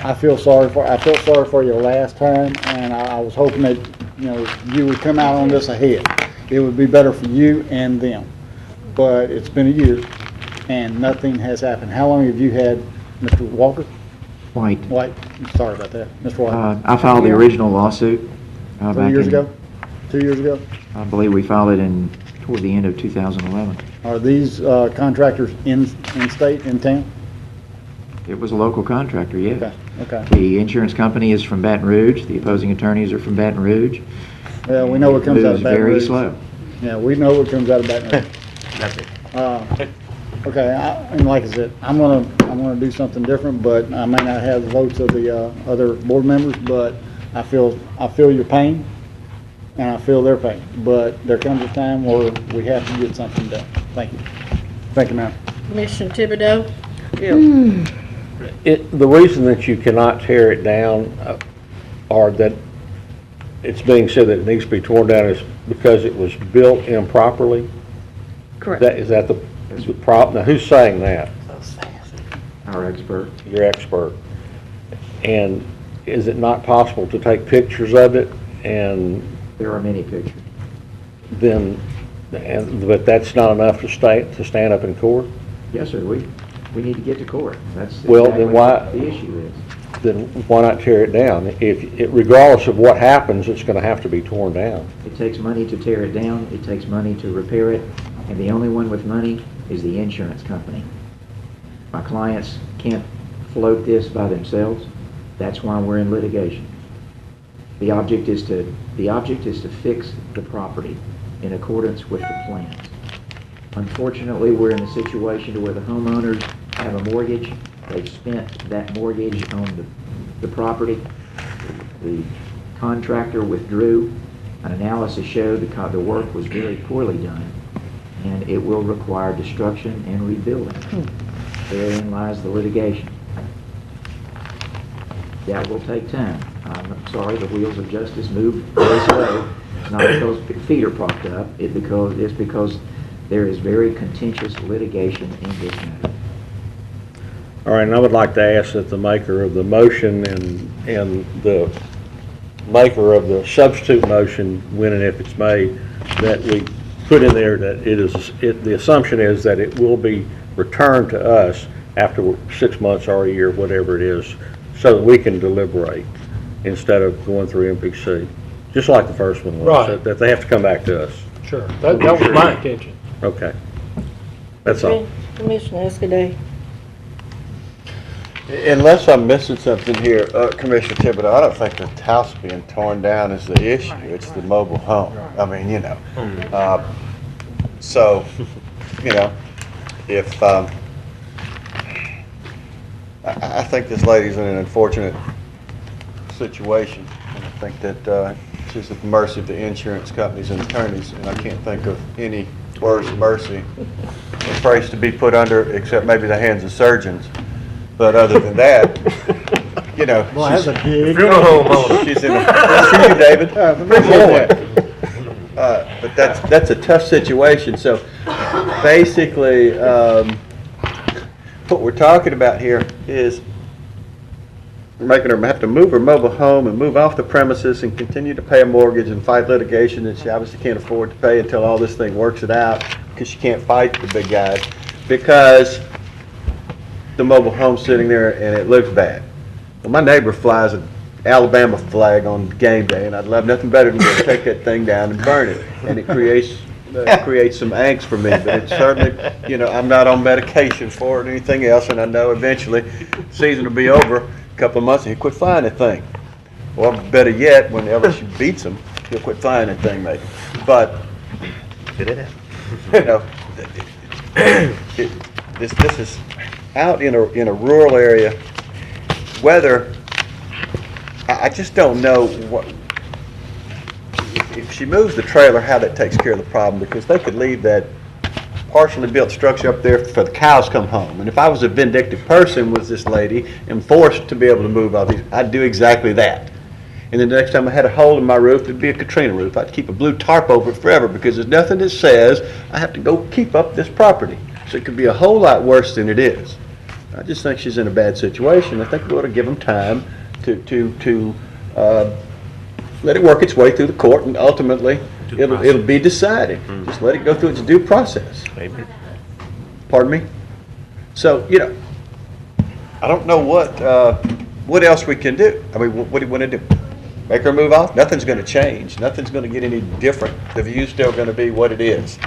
Speaker 9: I felt sorry for you last time, and I was hoping that, you know, you would come out on this ahead. It would be better for you and them. But it's been a year, and nothing has happened. How long have you had Mr. Walker?
Speaker 21: White.
Speaker 9: White, sorry about that, Mr. White.
Speaker 21: I filed the original lawsuit.
Speaker 9: 3 years ago? 2 years ago?
Speaker 21: I believe we filed it toward the end of 2011.
Speaker 9: Are these contractors in state, in town?
Speaker 21: It was a local contractor, yes.
Speaker 9: Okay.
Speaker 21: The insurance company is from Baton Rouge. The opposing attorneys are from Baton Rouge.
Speaker 9: Well, we know what comes out of Baton Rouge.
Speaker 21: Moves very slow.
Speaker 9: Yeah, we know what comes out of Baton Rouge.
Speaker 3: That's it.
Speaker 9: Okay, and like I said, I'm gonna do something different, but I may not have the votes of the other board members, but I feel your pain, and I feel their pain. But there comes a time where we have to get something done. Thank you. Thank you, ma'am.
Speaker 1: Commissioner Thibodeau?
Speaker 15: The reason that you cannot tear it down, or that it's being said that it needs to be torn down, is because it was built improperly?
Speaker 19: Correct.
Speaker 15: Is that the problem? Now, who's saying that?
Speaker 21: Our expert.
Speaker 15: Your expert. And is it not possible to take pictures of it and?
Speaker 21: There are many pictures.
Speaker 15: But that's not enough to stand up in court?
Speaker 21: Yes, sir, we need to get to court. That's
Speaker 15: Well,
Speaker 21: exactly
Speaker 15: then why?
Speaker 21: what the issue is.
Speaker 15: Then why not tear it down? Regardless of what happens, it's gonna have to be torn down.
Speaker 21: It takes money to tear it down, it takes money to repair it, and the only one with money is the insurance company. My clients can't float this by themselves. That's why we're in litigation. The object is to fix the property in accordance with the plans. Unfortunately, we're in a situation where the homeowners have a mortgage. They've spent that mortgage on the property. The contractor withdrew. An analysis showed the work was very poorly done, and it will require destruction and rebuilding. Therein lies the litigation. That will take time. I'm sorry, the wheels of justice move very slow. It's not because feet are propped up. It's because there is very contentious litigation in this matter.
Speaker 15: All right, and I would like to ask that the maker of the motion and the maker of the substitute motion, when and if it's made, that we put in there that the assumption is that it will be returned to us after 6 months or a year, whatever it is, so that we can deliberate instead of going through MPC, just like the first one was.
Speaker 14: Right.
Speaker 15: That they have to come back to us.
Speaker 14: Sure, that was my intention.
Speaker 15: Okay. That's all.
Speaker 1: Commissioner Escaday.
Speaker 8: Unless I'm missing something here, Commissioner Thibodeau, I don't think the house being torn down is the issue. It's the mobile home. I mean, you know. So, you know, if I think this lady's in an unfortunate situation, and I think that she's at the mercy of the insurance companies and attorneys, and I can't think of any worse mercy or phrase to be put under except maybe the hands of surgeons. But other than that, you know,
Speaker 9: Well, that's a gig.
Speaker 8: funeral home owner. She's in a, that's for you, David. Appreciate that. But that's a tough situation. So basically, what we're talking about here is making her have to move her mobile home and move off the premises and continue to pay a mortgage and fight litigation that she obviously can't afford to pay until all this thing works it out, because she can't fight the big guys because the mobile home's sitting there and it looks bad. Well, my neighbor flies an Alabama flag on game day, and I'd love nothing better than to take that thing down and burn it. And it creates some angst for me, but it's certainly, you know, I'm not on medication for it or anything else, and I know eventually the season will be over a couple of months and he'll quit flying that thing. Or better yet, whenever she beats him, he'll quit flying that thing maybe. But, you know, this is out in a rural area, whether, I just don't know what, if she moves the trailer, how that takes care of the problem, because they could leave that partially built structure up there for the cows come home. And if I was a vindictive person with this lady and forced to be able to move all these, I'd do exactly that. And then the next time I had a hole in my roof, it'd be a Katrina roof. I'd keep a blue tarp over it forever, because there's nothing that says I have to go keep up this property. So it could be a whole lot worse than it is. I just think she's in a bad situation. I think we ought to give them time to let it work its way through the court, and ultimately it'll be decided. Just let it go through its due process. Pardon me? So, you know, I don't know what else we can do. I mean, what do you want to do? Make her move off? Nothing's going to change. Nothing's going to get any different. The view's still going to be what it is.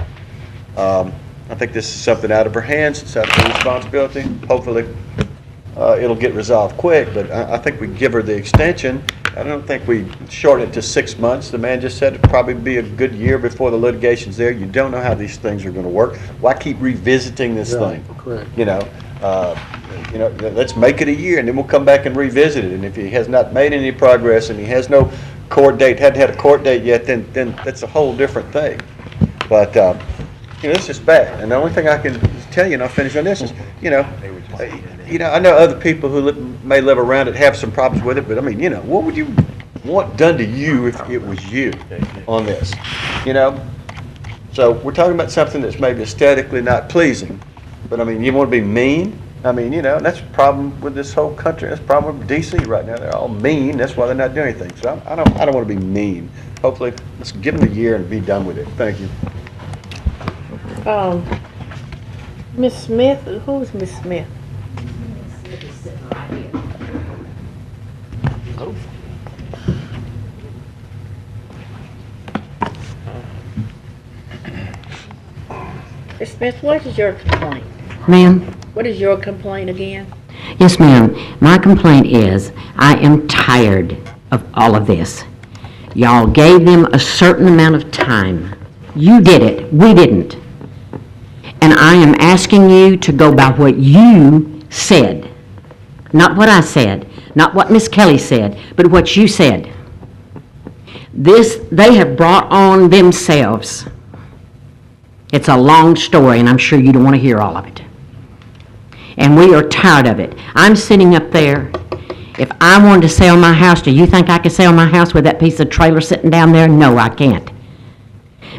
Speaker 8: I think this is something out of her hands. It's out of her responsibility. Hopefully, it'll get resolved quick, but I think we give her the extension. I don't think we shorten it to 6 months. The man just said it'd probably be a good year before the litigation's there. You don't know how these things are going to work. Why keep revisiting this thing?
Speaker 14: Correct.
Speaker 8: You know, let's make it a year, and then we'll come back and revisit it. And if he has not made any progress and he has no court date, hadn't had a court date yet, then that's a whole different thing. But you know, it's just bad. And the only thing I can tell you, and I'll finish on this, is, you know, I know other people who may live around it have some problems with it, but I mean, you know, what would you want done to you if it was you on this, you know? So we're talking about something that's maybe aesthetically not pleasing, but I mean, you want to be mean? I mean, you know, and that's a problem with this whole country. That's a problem with DC right now. They're all mean. That's why they're not doing anything. So I don't want to be mean. Hopefully, let's give them a year and be done with it. Thank you.
Speaker 1: Miss Smith, who's Miss Smith? Miss Smith, what is your complaint?
Speaker 23: Ma'am?
Speaker 1: What is your complaint again?
Speaker 23: Yes, ma'am. My complaint is I am tired of all of this. Y'all gave them a certain amount of time. You did it. We didn't. And I am asking you to go by what you said. Not what I said. Not what Miss Kelly said, but what you said. This, they have brought on themselves. It's a long story, and I'm sure you don't want to hear all of it. And we are tired of it. I'm sitting up there. If I wanted to sell my house, do you think I could sell my house with that piece of trailer sitting down there? No, I can't.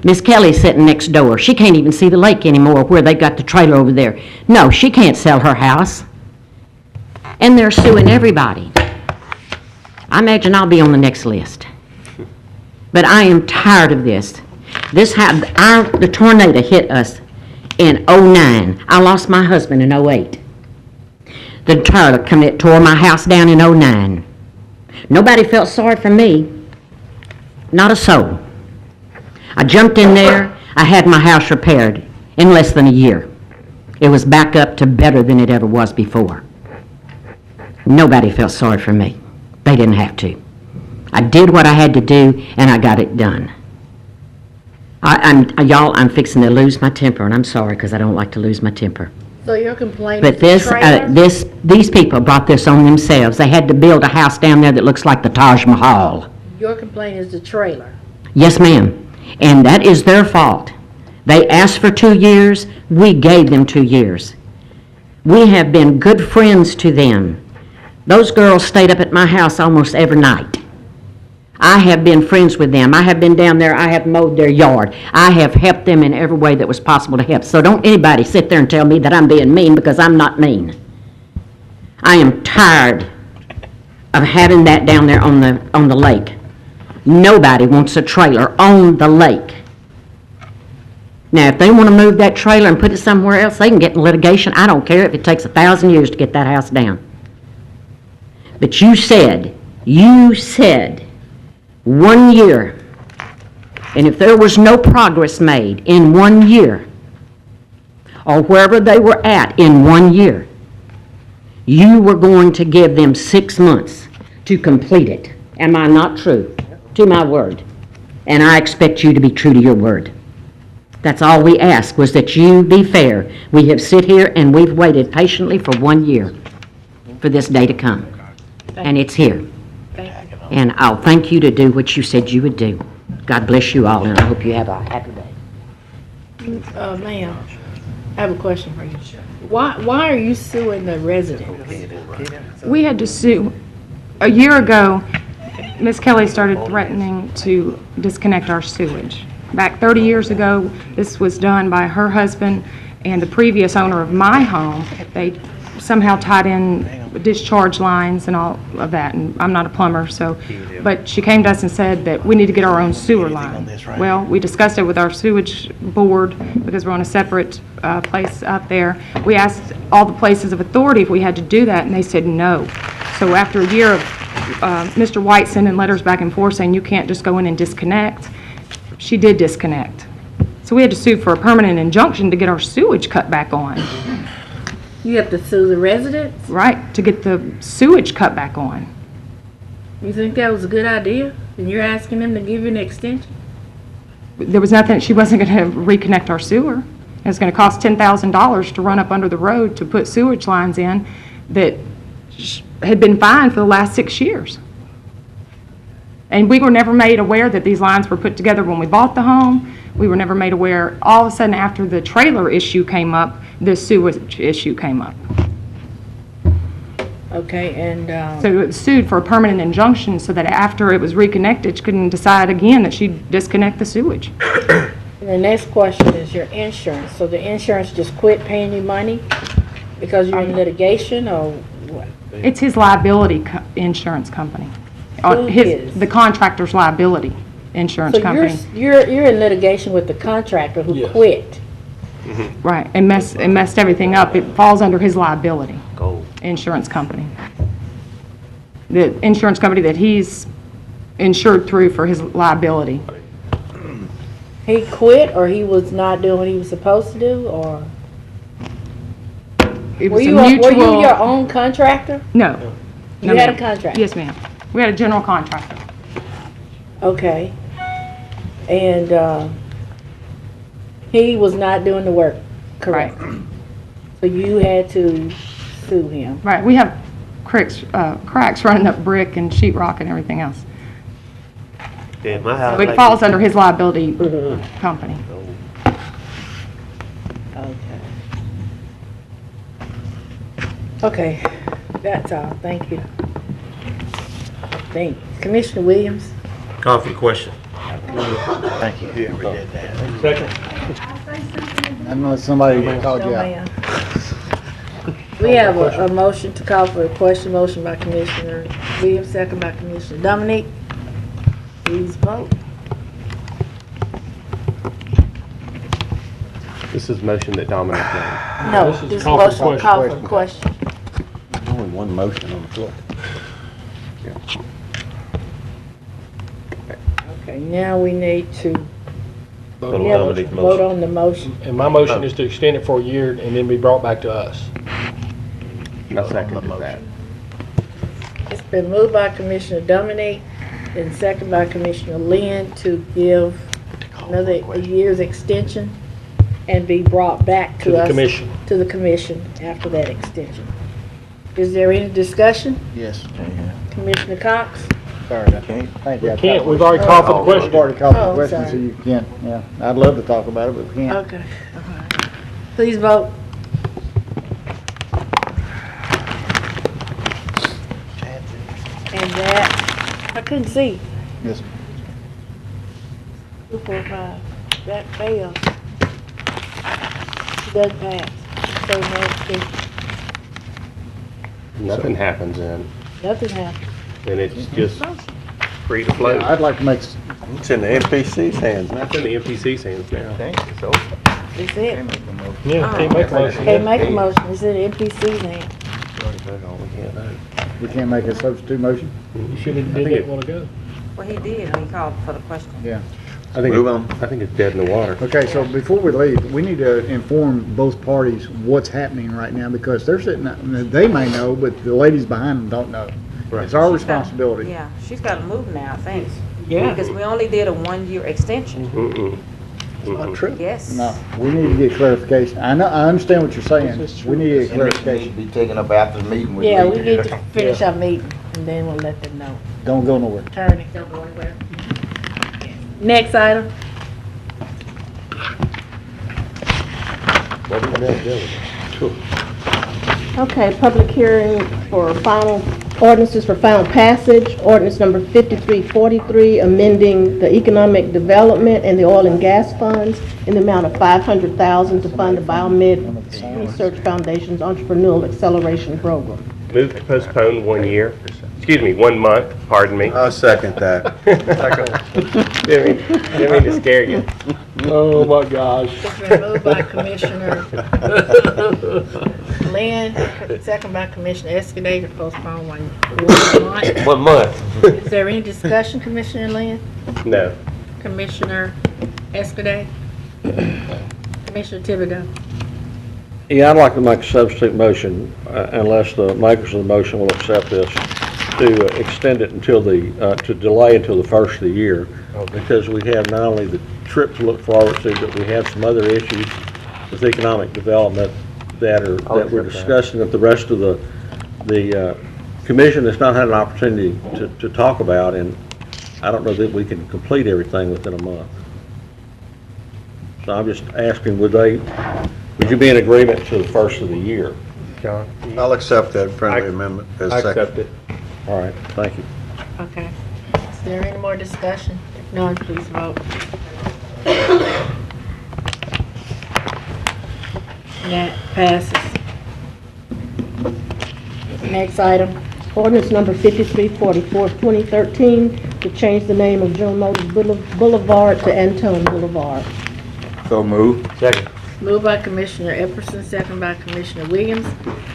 Speaker 23: Miss Kelly's sitting next door. She can't even see the lake anymore where they got the trailer over there. No, she can't sell her house. And they're suing everybody. I imagine I'll be on the next list. But I am tired of this. The tornado hit us in 09. I lost my husband in 08. The tornado tore my house down in 09. Nobody felt sorry for me. Not a soul. I jumped in there. I had my house repaired in less than a year. It was back up to better than it ever was before. Nobody felt sorry for me. They didn't have to. I did what I had to do, and I got it done. I'm fixing to lose my temper, and I'm sorry because I don't like to lose my temper.
Speaker 1: So your complaint
Speaker 23: But
Speaker 1: is the trailer?
Speaker 23: these people brought this on themselves. They had to build a house down there that looks like the Taj Mahal.
Speaker 1: Your complaint is the trailer.
Speaker 23: Yes, ma'am. And that is their fault. They asked for 2 years. We gave them 2 years. We have been good friends to them. Those girls stayed up at my house almost every night. I have been friends with them. I have been down there. I have mowed their yard. I have helped them in every way that was possible to help. So don't anybody sit there and tell me that I'm being mean, because I'm not mean. I am tired of having that down there on the lake. Nobody wants a trailer on the lake. Now, if they want to move that trailer and put it somewhere else, they can get in litigation. I don't care if it takes 1,000 years to get that house down. But you said 1 year, and if there was no progress made in 1 year, or wherever they were at in 1 year, you were going to give them 6 months to complete it. Am I not true to my word? And I expect you to be true to your word. That's all we ask, was that you be fair. We have sit here and we've waited patiently for 1 year for this day to come. And it's here. And I'll thank you to do what you said you would do. God bless you all, and I hope you have a happy day.
Speaker 1: Ma'am, I have a question for you. Why are you suing the residents?
Speaker 20: We had to sue. A year ago, Ms. Kelly started threatening to disconnect our sewage. Back 30 years ago, this was done by her husband and the previous owner of my home. They somehow tied in discharge lines and all of that, and I'm not a plumber, so, but she came to us and said that we need to get our own sewer line. Well, we discussed it with our sewage board, because we're on a separate place out there. We asked all the places of authority if we had to do that, and they said no. So after a year of Mr. White sending letters back and forth saying you can't just go in and disconnect, she did disconnect. So we had to sue for a permanent injunction to get our sewage cut back on.
Speaker 1: You have to sue the residents?
Speaker 20: Right, to get the sewage cut back on.
Speaker 1: You think that was a good idea? And you're asking them to give you an extension?
Speaker 20: There was nothing, she wasn't going to reconnect our sewer. It was going to cost $10,000 to run up under the road to put sewage lines in that had been fine for the last 6 years. And we were never made aware that these lines were put together when we bought the home. We were never made aware, all of a sudden after the trailer issue came up, this sewage issue came up.
Speaker 1: Okay, and,
Speaker 20: So it was sued for a permanent injunction so that after it was reconnected, she couldn't decide again that she'd disconnect the sewage.
Speaker 1: the next question is your insurance. So the insurance just quit paying you money because you're in litigation, or what?
Speaker 20: It's his liability insurance company.
Speaker 1: Who is?
Speaker 20: The contractor's liability insurance
Speaker 1: So
Speaker 20: company.
Speaker 1: you're in litigation with the contractor who quit.
Speaker 20: Right, and messed everything up. It falls under his liability insurance company. The insurance company that he's insured through for his liability.
Speaker 1: He quit, or he was not doing what he was supposed to do, or?
Speaker 20: It
Speaker 1: Were
Speaker 20: was a
Speaker 1: you
Speaker 20: mutual.
Speaker 1: your own contractor?
Speaker 20: No.
Speaker 1: You
Speaker 20: No,
Speaker 1: had a
Speaker 20: ma'am.
Speaker 1: contract?
Speaker 20: Yes, ma'am. We had a general contractor.
Speaker 1: Okay. And, he was not doing the work, correct? So you had to sue him.
Speaker 20: Right, we have cracks running up brick and sheet rock and everything else.
Speaker 3: Yeah, my house.
Speaker 20: So it falls under his liability company.
Speaker 1: Okay, that's all, thank you. Commissioner Williams?
Speaker 3: Call for the question.
Speaker 8: Thank you. Yeah, we did that.
Speaker 9: Second. I know somebody called you
Speaker 1: No,
Speaker 9: out.
Speaker 1: ma'am. We have a motion to call for a question, motion by Commissioner Williams, second by Commissioner Dominique. Please vote.
Speaker 10: This is motion that Dominic made.
Speaker 1: No,
Speaker 10: This is
Speaker 1: this
Speaker 10: call for
Speaker 1: motion,
Speaker 10: question.
Speaker 1: call for question.
Speaker 8: There's only one motion on the floor.
Speaker 1: Okay, now we need to
Speaker 10: Vote on
Speaker 1: we have a
Speaker 10: Dominique's
Speaker 1: vote
Speaker 10: motion.
Speaker 1: on the motion.
Speaker 14: And my motion is to extend it for a year and then be brought back to us.
Speaker 10: I second that.
Speaker 1: It's been moved by Commissioner Dominique and second by Commissioner Lynn to give another year's extension and be brought back
Speaker 14: To
Speaker 1: to
Speaker 14: the
Speaker 1: us.
Speaker 14: commission.
Speaker 1: To the commission after that extension. Is there any discussion?
Speaker 9: Yes.
Speaker 1: Commissioner Cox?
Speaker 9: Sorry, I can't. Thank you.
Speaker 14: We can't, we've already called for the question.
Speaker 9: We've already called for
Speaker 1: Oh,
Speaker 9: the question,
Speaker 1: sorry.
Speaker 9: so you can't, yeah. I'd love to talk about it, but we can't.
Speaker 1: Okay. Please vote. And that, I couldn't see.
Speaker 9: Yes.
Speaker 1: 2, 4, 5. That fails. It doesn't pass. So no extension.
Speaker 10: Nothing happens then.
Speaker 1: Nothing happened.
Speaker 3: And it's just free to flow.
Speaker 9: I'd like to make,
Speaker 8: It's in the MPC's hands now.
Speaker 3: It's in the MPC's hands now.
Speaker 1: That's it.
Speaker 14: Yeah, can't make a motion.
Speaker 1: Can't make a motion. It's in NPC's hand.
Speaker 9: we can't make a substitute motion?
Speaker 14: You should have did that a while ago.
Speaker 5: Well, he did, he called for the question.
Speaker 9: Yeah.
Speaker 3: I think
Speaker 8: Move on.
Speaker 3: I think it's dead in the water.
Speaker 9: Okay, so before we leave, we need to inform both parties what's happening right now, because they're sitting, they may know, but the ladies behind them don't know. It's our responsibility.
Speaker 5: Yeah, she's got to move now, I think.
Speaker 1: Yeah.
Speaker 5: Because we only did a one-year extension.
Speaker 8: Not true.
Speaker 5: Yes.
Speaker 9: No, we need to get clarification. I understand what you're saying. We need to get clarification.
Speaker 13: Be taken up after the meeting with
Speaker 1: Yeah,
Speaker 13: me.
Speaker 1: we need to finish our meeting and then we'll let them know.
Speaker 9: Don't go nowhere.
Speaker 1: Attorney, don't go anywhere. Next item.
Speaker 2: Okay, public hearing for final, ordinances for final passage. Ordinance number 5343, amending the economic development and the oil and gas funds in the amount of $500,000 to fund the Biomed Research Foundation's Entrepreneurial Acceleration Program.
Speaker 3: Move to postpone 1 year. Excuse me, 1 month, pardon me.
Speaker 8: I'll second that.
Speaker 3: Didn't mean to scare you.
Speaker 14: Oh, my gosh.
Speaker 1: It's been moved by Commissioner Lynn, second by Commissioner Escudé to postpone 1 month.
Speaker 3: 1 month.
Speaker 1: Is there any discussion, Commissioner Lynn?
Speaker 3: No.
Speaker 1: Commissioner Escudé? Commissioner Thibodeau?
Speaker 15: Yeah, I'd like to make a substitute motion, unless the makers of the motion will accept this, to extend it until to delay until the first of the year, because we have not only the trip to look forward to, but we have some other issues with economic development that we're discussing that the rest of the commission has not had an opportunity to talk about, and I don't know that we can complete everything within a month. So I'm just asking, would you be in agreement to the first of the year?
Speaker 10: John?
Speaker 8: I'll accept that friendly amendment as
Speaker 10: I
Speaker 8: second.
Speaker 10: accept it.
Speaker 15: All right, thank you.
Speaker 1: Okay. Is there any more discussion? If none, please vote. That passes. Next item.
Speaker 2: Ordinance number 5344, 2013, to change the name of General Motors Boulevard to Antone Boulevard.
Speaker 13: So move.
Speaker 10: Second.
Speaker 1: Moved by Commissioner Epperson, second by Commissioner Williams.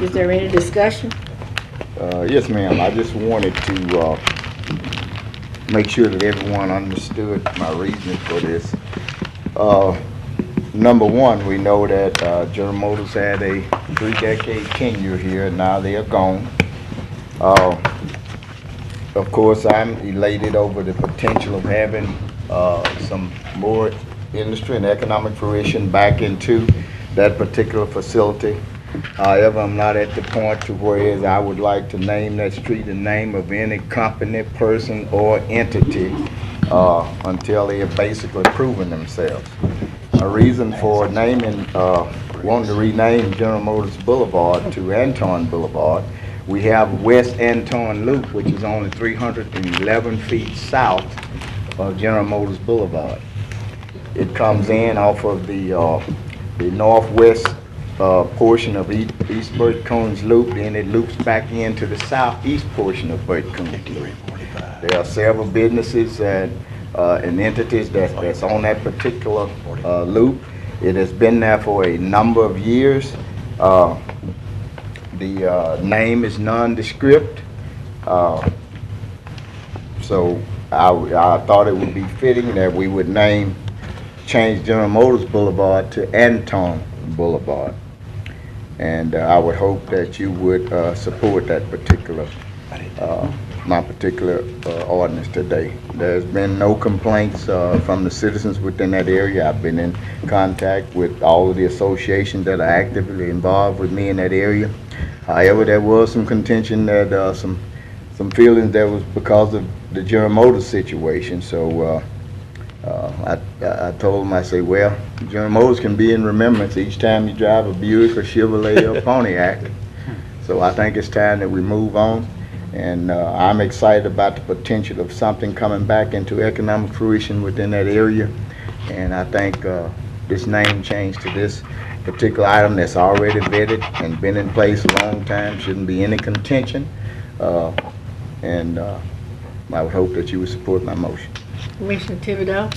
Speaker 1: Is there any discussion?
Speaker 13: Yes, ma'am. I just wanted to make sure that everyone understood my reasoning for this. Number one, we know that General Motors had a 3-decade tenure here, and now they are gone. Of course, I'm elated over the potential of having some more industry and economic fruition back into that particular facility. However, I'm not at the point to where I would like to name that street in name of any company, person, or entity until they have basically proven themselves. A reason for naming, wanting to rename General Motors Boulevard to Antone Boulevard, we have West Antone Loop, which is only 311 feet south of General Motors Boulevard. It comes in off of the northwest portion of East Burt Coons Loop, then it loops back into the southeast portion of Burt Coons Loop. There are several businesses and entities that's on that particular loop. It has been there for a number of years. The name is nondescript, so I thought it would be fitting that we would change General Motors Boulevard to Antone Boulevard. And I would hope that you would support that particular, my particular ordinance today. There's been no complaints from the citizens within that area. I've been in contact with all of the associations that are actively involved with me in that area. However, there was some contention that some feelings that was because of the General Motors situation. So I told them, I say, well, General Motors can be in remembrance each time you drive a Buick or Chevrolet or Pontiac. So I think it's time that we move on. And I'm excited about the potential of something coming back into economic fruition within that area. And I think this name change to this particular item that's already vetted and been in place a long time shouldn't be any contention. And I would hope that you would support my motion.
Speaker 1: Commissioner Thibodeau?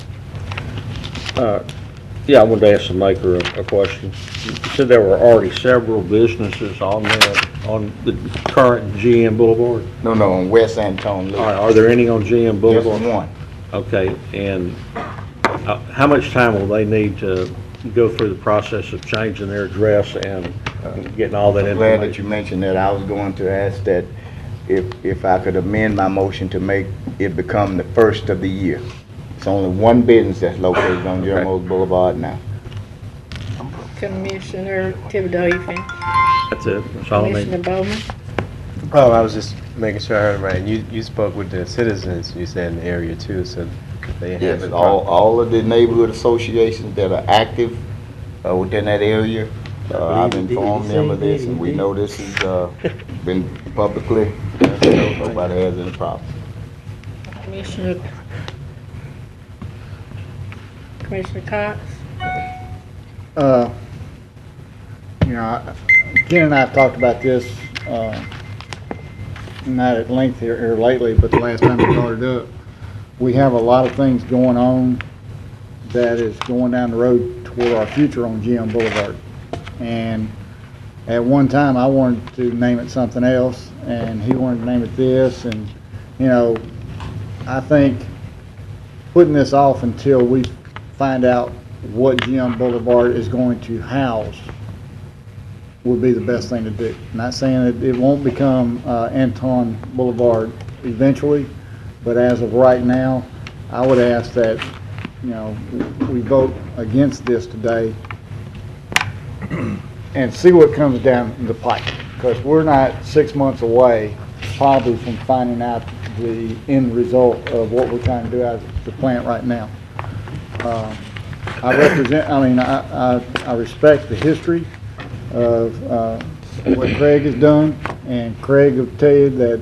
Speaker 15: Yeah, I wanted to ask the maker a question. You said there were already several businesses on the current GM Boulevard?
Speaker 13: No, on West Antone Loop.
Speaker 15: All right, are there any on GM Boulevard?
Speaker 13: Just one.
Speaker 15: Okay, and how much time will they need to go through the process of changing their address and getting all that
Speaker 13: I'm
Speaker 15: information?
Speaker 13: glad that you mentioned that. I was going to ask that if I could amend my motion to make it become the first of the year. It's only one business that's located on General Motors Boulevard now.
Speaker 1: Commissioner Thibodeau, you finished?
Speaker 15: That's it. That's all I need.
Speaker 1: Commissioner Bowman?
Speaker 10: Oh, I was just making sure I heard it right. You spoke with the citizens, you said, in the area too, so they have
Speaker 13: Yes,
Speaker 10: it.
Speaker 13: all of the neighborhood associations that are active within that area, I've informed them of this, and we know this has been publicly, so nobody has any problem.
Speaker 1: Commissioner Cox?
Speaker 9: Ken and I have talked about this, not at length here lately, but the last time we brought it up. We have a lot of things going on that is going down the road toward our future on GM Boulevard. And at one time, I wanted to name it something else, and he wanted to name it this, and, I think putting this off until we find out what GM Boulevard is going to house would be the best thing to do. Not saying that it won't become Antone Boulevard eventually, but as of right now, I would ask that, we vote against this today and see what comes down the pike. Because we're not 6 months away probably from finding out the end result of what we're trying to do out of the plant right now. I respect the history of what Craig has done, and Craig will tell you that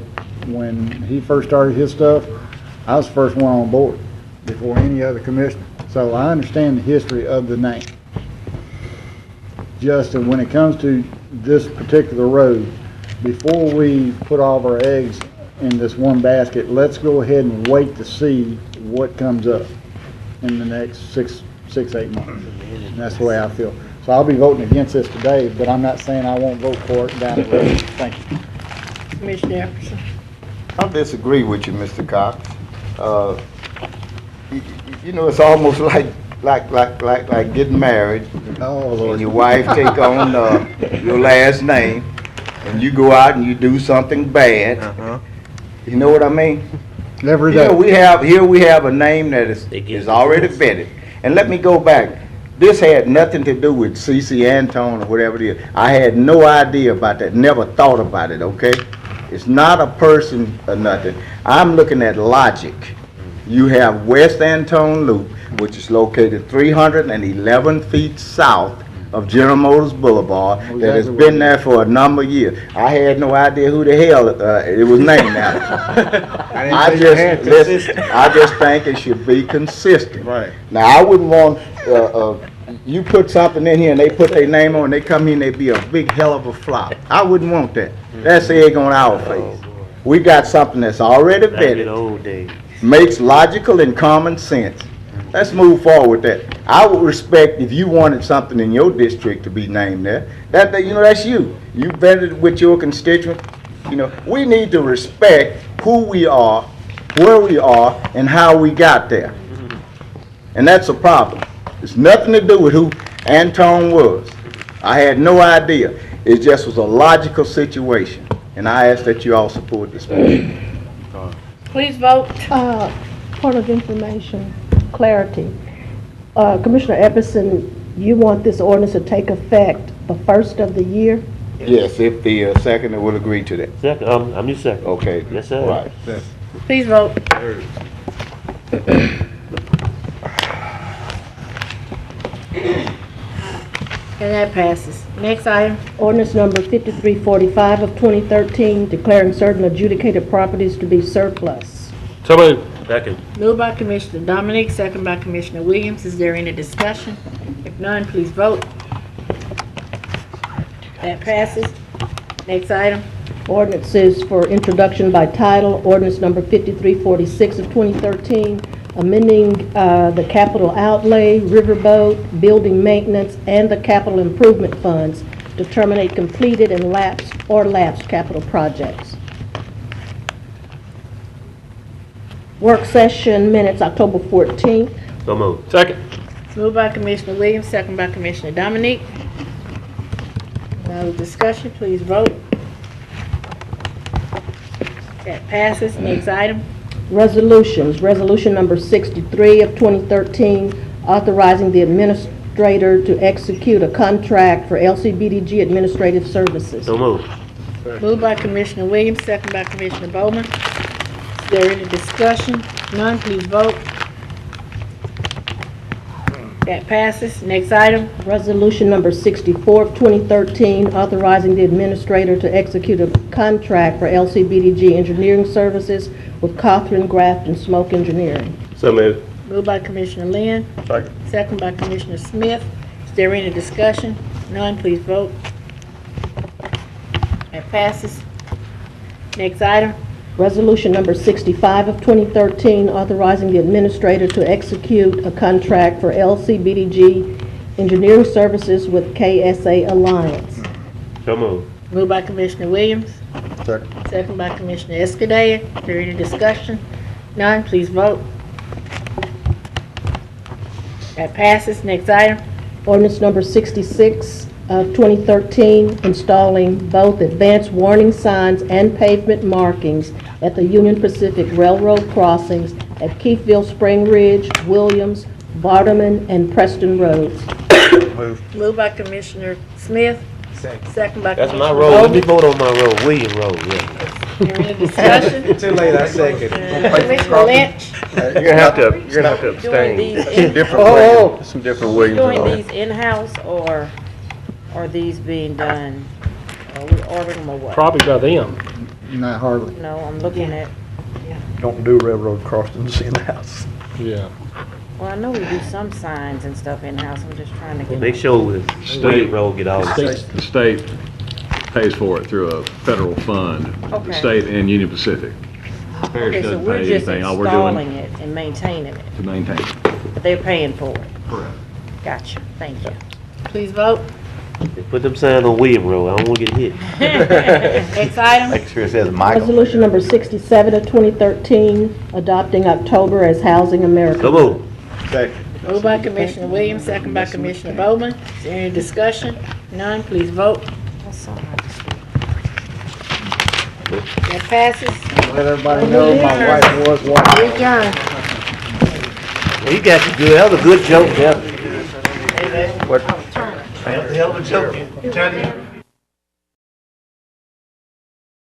Speaker 9: when he first started his stuff, I was the first one on board before any other commissioner. So I understand the history of the name. Just when it comes to this particular road, before we put all of our eggs in this one basket, let's go ahead and wait to see what comes up in the next six, 8 months. And that's the way I feel. So I'll be voting against this today, but I'm not saying I won't vote for it down the road. Thank you.
Speaker 1: Commissioner Jefferson.
Speaker 13: I disagree with you, Mr. Cox. You know, it's almost like getting married, and your wife take on your last name, and you go out and you do something bad. You know what I mean?
Speaker 9: Every
Speaker 13: day.
Speaker 9: day.
Speaker 13: We have a name that is already vetted. And let me go back. This had nothing to do with C.C. Antone or whatever it is. I had no idea about that. Never thought about it. Okay, it's not a person or nothing. I'm looking at logic. You have West Antone Loop, which is located 311 feet south of General Motors Boulevard, that has been there for a number of years. I had no idea who the hell it was named after. I just think it should be consistent. Right. Now, I wouldn't want you put something in here and they put their name on, and they come in, they be a big hell of a flop. I wouldn't want that. That's egg on our face. We got something that's already vetted, makes logical and common sense. Let's move forward with that. I would respect if you wanted something in your district to be named there. You know, that's you. You vetted it with your constituent. You know, we need to respect who we are, where we are, and how we got there. And that's a problem. It's nothing to do with who Antone was. I had no idea. It just was a logical situation. And I ask that you all support this motion.
Speaker 1: Please vote.
Speaker 2: Point of information, clarity. Commissioner Epperson, you want this ordinance to take effect the first of the year?
Speaker 13: Yes, if the seconder will agree to that.
Speaker 3: Second, I'm your second.
Speaker 13: Okay.
Speaker 3: Yes, sir.
Speaker 13: All right.
Speaker 1: Please vote. And that passes. Next item.
Speaker 2: Ordinance number 5345 of 2013, declaring certain adjudicated properties to be surplus.
Speaker 3: So moved. Second.
Speaker 1: Moved by Commissioner Dominic, second by Commissioner Williams. Is there any discussion? If none, please vote. That passes. Next item.
Speaker 2: Ordinances for introduction by title, ordinance number 5346 of 2013, amending the capital outlay, riverboat, building maintenance, and the capital improvement funds to terminate completed and lapsed capital projects. Work session minutes, October 14th.
Speaker 3: So moved. Second.
Speaker 1: Moved by Commissioner Williams, second by Commissioner Dominic. No discussion, please vote. That passes. Next item.
Speaker 2: Resolutions. Resolution number 63 of 2013, authorizing the administrator to execute a contract for LCBDG administrative services.
Speaker 3: So moved.
Speaker 1: Moved by Commissioner Williams, second by Commissioner Bowman. Is there any discussion? None, please vote. That passes. Next item.
Speaker 2: Resolution number 64 of 2013, authorizing the administrator to execute a contract for LCBDG engineering services with Cothran, Graft, and Smoke Engineering.
Speaker 3: So moved.
Speaker 1: Moved by Commissioner Lynn.
Speaker 3: Second.
Speaker 1: Second by Commissioner Smith. Is there any discussion? None, please vote. That passes. Next item.
Speaker 2: Resolution number 65 of 2013, authorizing the administrator to execute a contract for LCBDG engineering services with KSA Alliance.
Speaker 3: So moved.
Speaker 1: Moved by Commissioner Williams.
Speaker 9: Second.
Speaker 1: Second by Commissioner Escudero. Is there any discussion? None, please vote. That passes. Next item.
Speaker 2: Ordinance number 66 of 2013, installing both advanced warning signs and pavement markings at the Union Pacific Railroad crossings at Keithville, Spring Ridge, Williams, Vardaman, and Preston Roads.
Speaker 1: Moved by Commissioner Smith. Second by
Speaker 3: That's
Speaker 1: Commissioner
Speaker 3: my road. Let me
Speaker 1: Bowman.
Speaker 3: vote on my road, William Road, yeah.
Speaker 1: Any discussion?
Speaker 8: Too late, I second.
Speaker 1: Commissioner Lynch?
Speaker 3: You're gonna have to abstain.
Speaker 5: Doing these
Speaker 8: Some different Williams, some different Williams.
Speaker 5: doing
Speaker 8: and all.
Speaker 5: these in-house, or are these being done, are we ordering them or what?
Speaker 14: Probably by them.
Speaker 9: Not hardly.
Speaker 5: No, I'm looking at,
Speaker 15: Don't do railroad crossings in-house.
Speaker 14: Yeah.
Speaker 5: well, I know we do some signs and stuff in-house, I'm just trying to get.
Speaker 3: Make sure with State Road get all the
Speaker 12: The state pays for it through a federal fund.
Speaker 5: Okay.
Speaker 12: The state and Union Pacific. Parish
Speaker 5: Okay, so
Speaker 12: doesn't
Speaker 5: we're
Speaker 12: pay
Speaker 5: just
Speaker 12: anything. All we're
Speaker 5: installing
Speaker 12: doing
Speaker 5: it and maintaining it,
Speaker 12: to maintain.
Speaker 5: but they're paying for it.
Speaker 12: Correct.
Speaker 5: Gotcha, thank you.
Speaker 1: Please vote.
Speaker 3: Put them signs on William Road, I don't wanna get hit.
Speaker 1: Next item.
Speaker 13: Make sure it says Michael.
Speaker 2: Resolution number 67 of 2013, adopting October as Housing America.
Speaker 3: Come on.
Speaker 8: Second.
Speaker 1: Moved by Commissioner Williams, second by Commissioner Bowman. Is there any discussion? None, please vote. That passes.
Speaker 9: Let everybody know my wife was watching.
Speaker 1: Adjourn.
Speaker 3: Well, you got the good, that was a good joke, yeah. What? Hell of a joke.